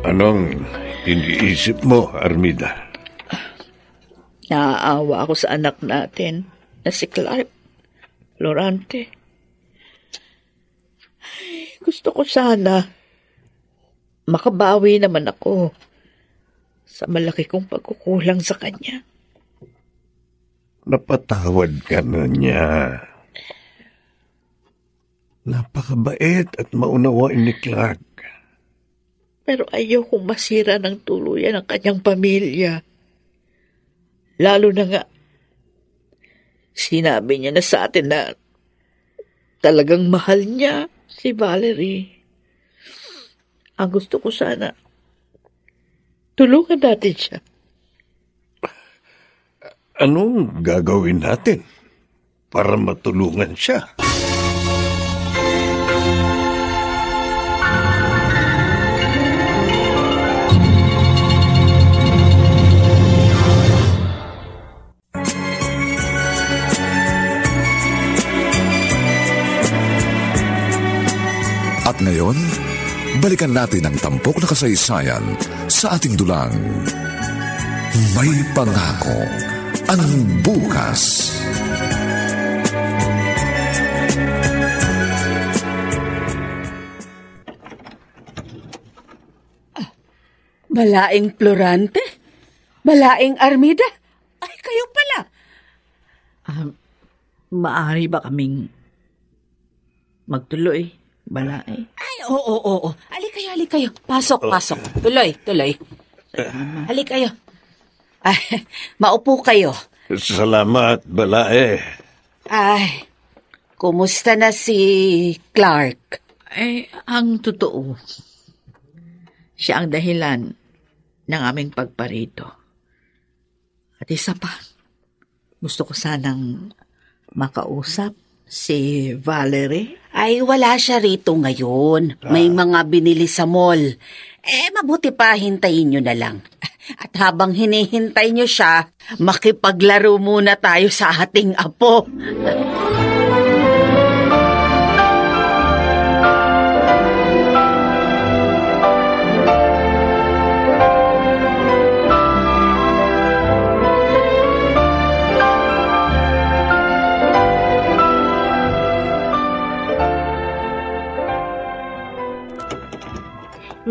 [SPEAKER 3] Anong iniisip mo, Armida?
[SPEAKER 4] Naaawa ako sa anak natin na si Clark Florante. Gusto ko sana makabawi naman ako sa malaki kong pagkukulang sa kanya.
[SPEAKER 3] Napatawad ka na niya. Napakabait at maunawain ni Clark.
[SPEAKER 4] Pero ayaw kong masira ng tuluyan ang kanyang pamilya. Lalo na nga, sinabi niya na sa atin na talagang mahal niya si Valerie. Ang gusto ko sana, tulungan natin siya.
[SPEAKER 3] Anong gagawin natin para matulungan siya?
[SPEAKER 1] At ngayon, balikan natin ang tampok na kasaysayan sa ating dulang. May pangako ang bukas.
[SPEAKER 7] Balaing Florante? Balaing Armida? Ay, kayo pala.
[SPEAKER 4] Maaari ba kaming magtuloy, Balay?
[SPEAKER 7] Ay, oo. Halik kayo. Pasok. Tuloy. Halik kayo. Ay, maupo kayo.
[SPEAKER 3] Salamat, Balae.
[SPEAKER 7] Ay, kumusta na si Clark?
[SPEAKER 4] Ang totoo, siya ang dahilan ng aming pagparito. At isa pa, gusto ko sanang makausap si Valerie.
[SPEAKER 7] Ay, wala siya rito ngayon. May mga binili sa mall. Mabuti pa hintayin nyo na lang. At habang hinihintay nyo siya, makipaglaro muna tayo sa ating apo.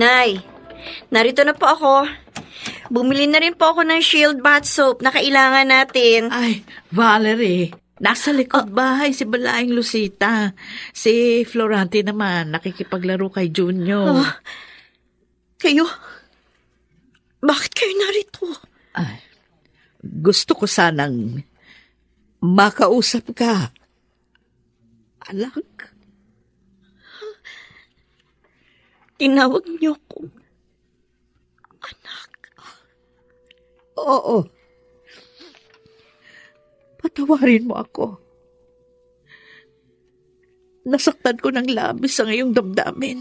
[SPEAKER 6] Nay, narito na po ako. Bumili na rin po ako ng Shield bath soap na kailangan natin.
[SPEAKER 4] Ay, Valerie, nasa likod bahay si Balaing Lucita. Si Florante naman, nakikipaglaro kay Junior.
[SPEAKER 6] Kayo? Bakit kayo narito?
[SPEAKER 4] Ay, gusto ko sanang makausap ka. Anak.
[SPEAKER 6] Tinawag niyo ko anak.
[SPEAKER 4] Oo. Patawarin mo ako. Nasaktan ko ng labis sa ngayong damdamin.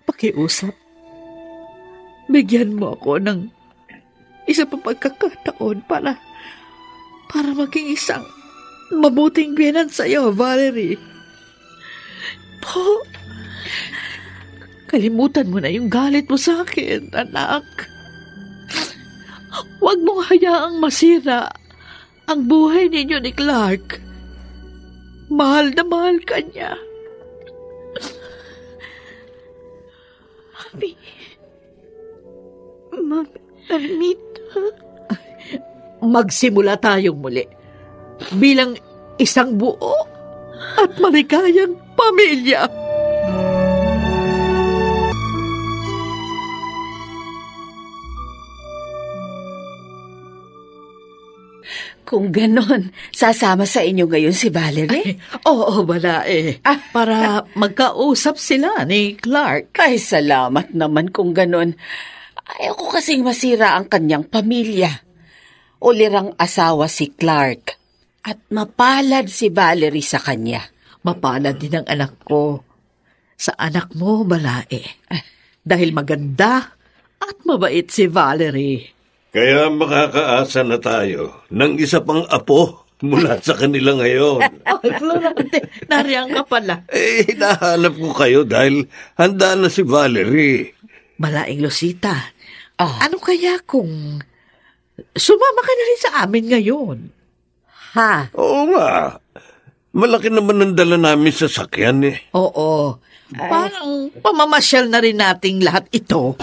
[SPEAKER 4] Pakiusap. Bigyan mo ako ng isa pa pagkakataon para maging isang mabuting biyanan sa'yo, Valerie.
[SPEAKER 6] Po,
[SPEAKER 4] Kalimutan mo na yung galit mo sa akin, anak. Huwag mong hayaang masira ang buhay ninyo ni Clark. Mahal na mahal ka niya.
[SPEAKER 6] Armita.
[SPEAKER 4] Magsimula tayong muli bilang isang buo at maligayang pamilya.
[SPEAKER 7] Kung ganon, sasama sa inyo ngayon si Valerie?
[SPEAKER 4] Oo, Balae. Para magkausap sila ni Clark.
[SPEAKER 7] Ay, salamat naman kung ganon. Ayoko kasing masira ang kanyang pamilya. Ulirang asawa si Clark. At mapalad si Valerie sa kanya.
[SPEAKER 4] Mapalad din ang anak ko sa anak mo, Balae. Dahil maganda at mabait si Valerie.
[SPEAKER 3] Kaya makakaasa na tayo ng isa pang apo mula sa kanila ngayon.
[SPEAKER 4] Ay, Florante, nariyan ka pala.
[SPEAKER 3] Hinahanap ko kayo dahil handa na si Valerie.
[SPEAKER 4] Balaing Lucita, ano kaya kung sumama ka na rin sa amin ngayon?
[SPEAKER 7] Ha?
[SPEAKER 3] Oo nga. Malaki naman ang dala namin sa sakyan eh.
[SPEAKER 4] Oo. Parang pamamasyal na rin nating lahat ito.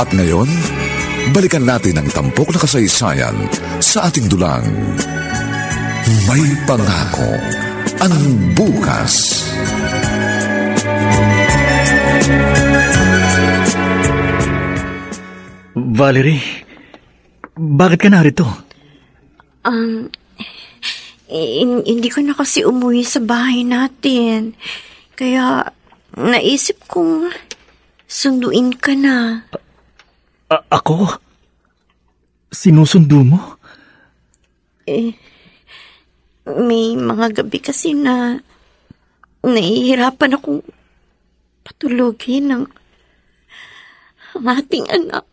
[SPEAKER 1] At ngayon, balikan natin ang tampok na kasaysayan sa ating dulang. May pangako ang bukas.
[SPEAKER 2] Valerie, bakit ka narito?
[SPEAKER 6] Hindi ko na kasi umuwi sa bahay natin. Kaya naisip kong sunduin ka na.
[SPEAKER 2] Ako? Sinusundo mo?
[SPEAKER 6] May mga gabi kasi na nahihirapan akong patulogin ang ating anak.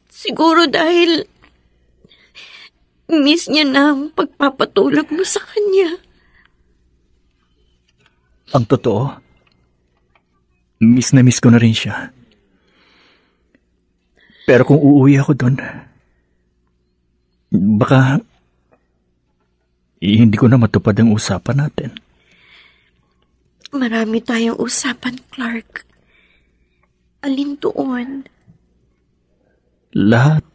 [SPEAKER 6] Siguro dahil miss niya na ang pagpapatulog mo sa kanya.
[SPEAKER 2] Ang totoo, miss na miss ko na rin siya. Pero kung uuwi ako doon, baka hindi ko na matupad ang usapan natin.
[SPEAKER 6] Marami tayong usapan, Clark. Alin doon?
[SPEAKER 2] Lahat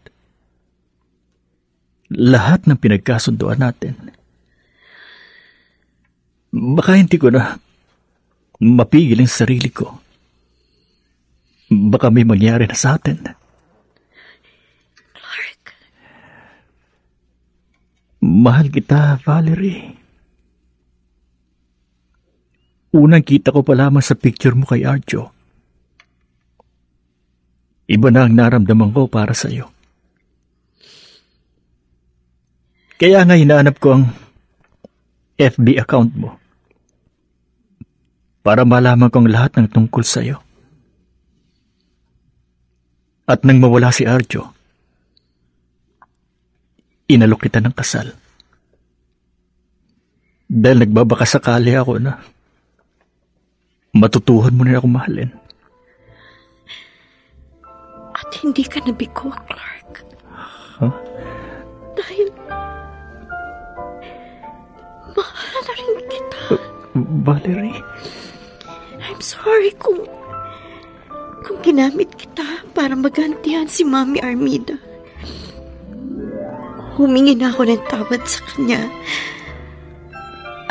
[SPEAKER 2] ng pinagkasunduan natin. Baka hindi ko na mapigil ang sarili ko. Baka may mangyari na sa atin.
[SPEAKER 6] Clark.
[SPEAKER 2] Mahal kita, Valerie. Unang kita ko pa lamang sa picture mo kay Arjo. Iba na ang naramdaman ko para sa iyo. Kaya nga hinahanap ko ang FB account mo para malaman ko ang lahat ng tungkol sa iyo. At nang mawala si Arjo, inalok kita ng kasal. Dahil nagbabakasakali ako na matutuhan mo na ako mahalin.
[SPEAKER 6] At hindi ka nabigo, Clark.
[SPEAKER 2] Huh?
[SPEAKER 6] Dahil mahal na rin kita.
[SPEAKER 2] Valerie?
[SPEAKER 6] I'm sorry kung ginamit kita para magantihan si Mami Armida. Humingi na ako ng tawad sa kanya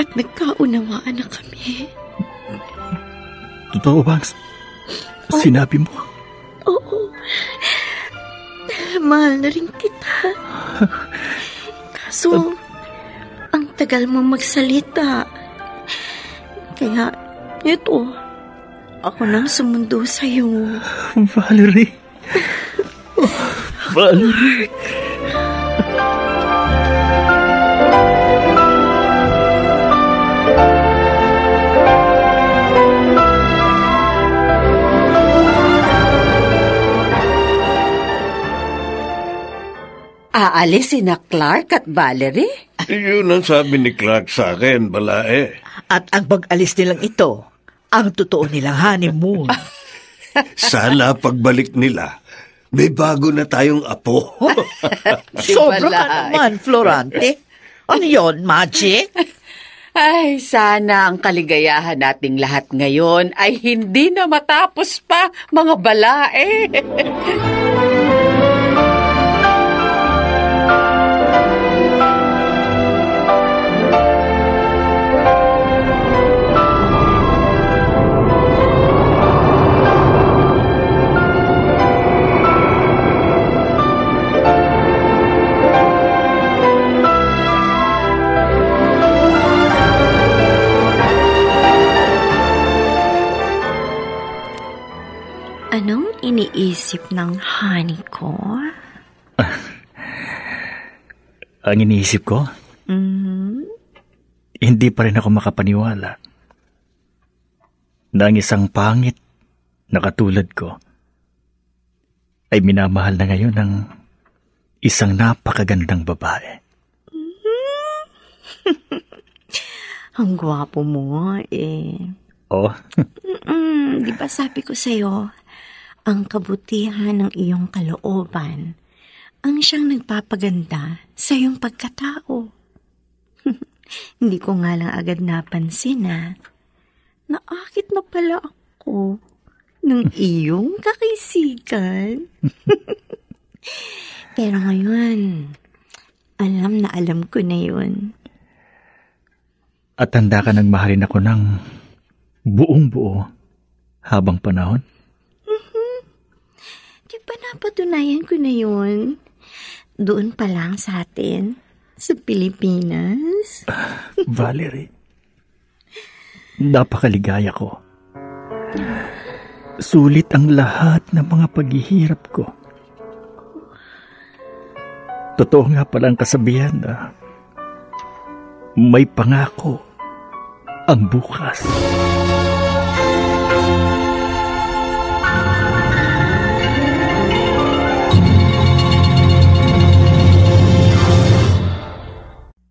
[SPEAKER 6] at nagkaunawaan na kami.
[SPEAKER 2] Totoo ba ang sinabi mo?
[SPEAKER 6] Oo. Mahal na rin kita. Kaso, ang tagal mo magsalita. Kaya, ito, ako nang sumundo sa'yo.
[SPEAKER 2] Valerie. Valerie.
[SPEAKER 7] Aalis sina Clark at Valerie?
[SPEAKER 3] Yun ang sabi ni Clark sa akin, balae.
[SPEAKER 4] At ang pag-alis nilang ito, ang totoo nilang honeymoon.
[SPEAKER 3] Sana pagbalik nila, may bago na tayong apo.
[SPEAKER 4] Sobra ka naman, Florante. Ano yon, magic?
[SPEAKER 7] Ay, sana ang kaligayahan nating lahat ngayon ay hindi na matapos pa, mga balae.
[SPEAKER 6] Anong iniisip ng honey ko?
[SPEAKER 2] Ang iniisip ko? Hindi pa rin ako makapaniwala na ang isang pangit na katulad ko ay minamahal na ngayon ng isang napakagandang babae.
[SPEAKER 6] Ang gwapo mo eh.
[SPEAKER 2] Oh?
[SPEAKER 6] Di ba sabi ko sa'yo, ang kabutihan ng iyong kalooban ang siyang nagpapaganda sa iyong pagkatao. Hindi ko nga lang agad napansin na naakit na pala ako ng iyong kakisigan. Pero ngayon, alam ko na yun.
[SPEAKER 2] At handa ka nang mahalin ako ng buong-buo habang panahon?
[SPEAKER 6] Di ba napatunayan ko na yun? Doon pa lang sa atin, sa Pilipinas.
[SPEAKER 2] Valerie, napakaligaya ko. Sulit ang lahat ng mga paghihirap ko. Totoo nga pala ang kasabihan na may pangako ang bukas.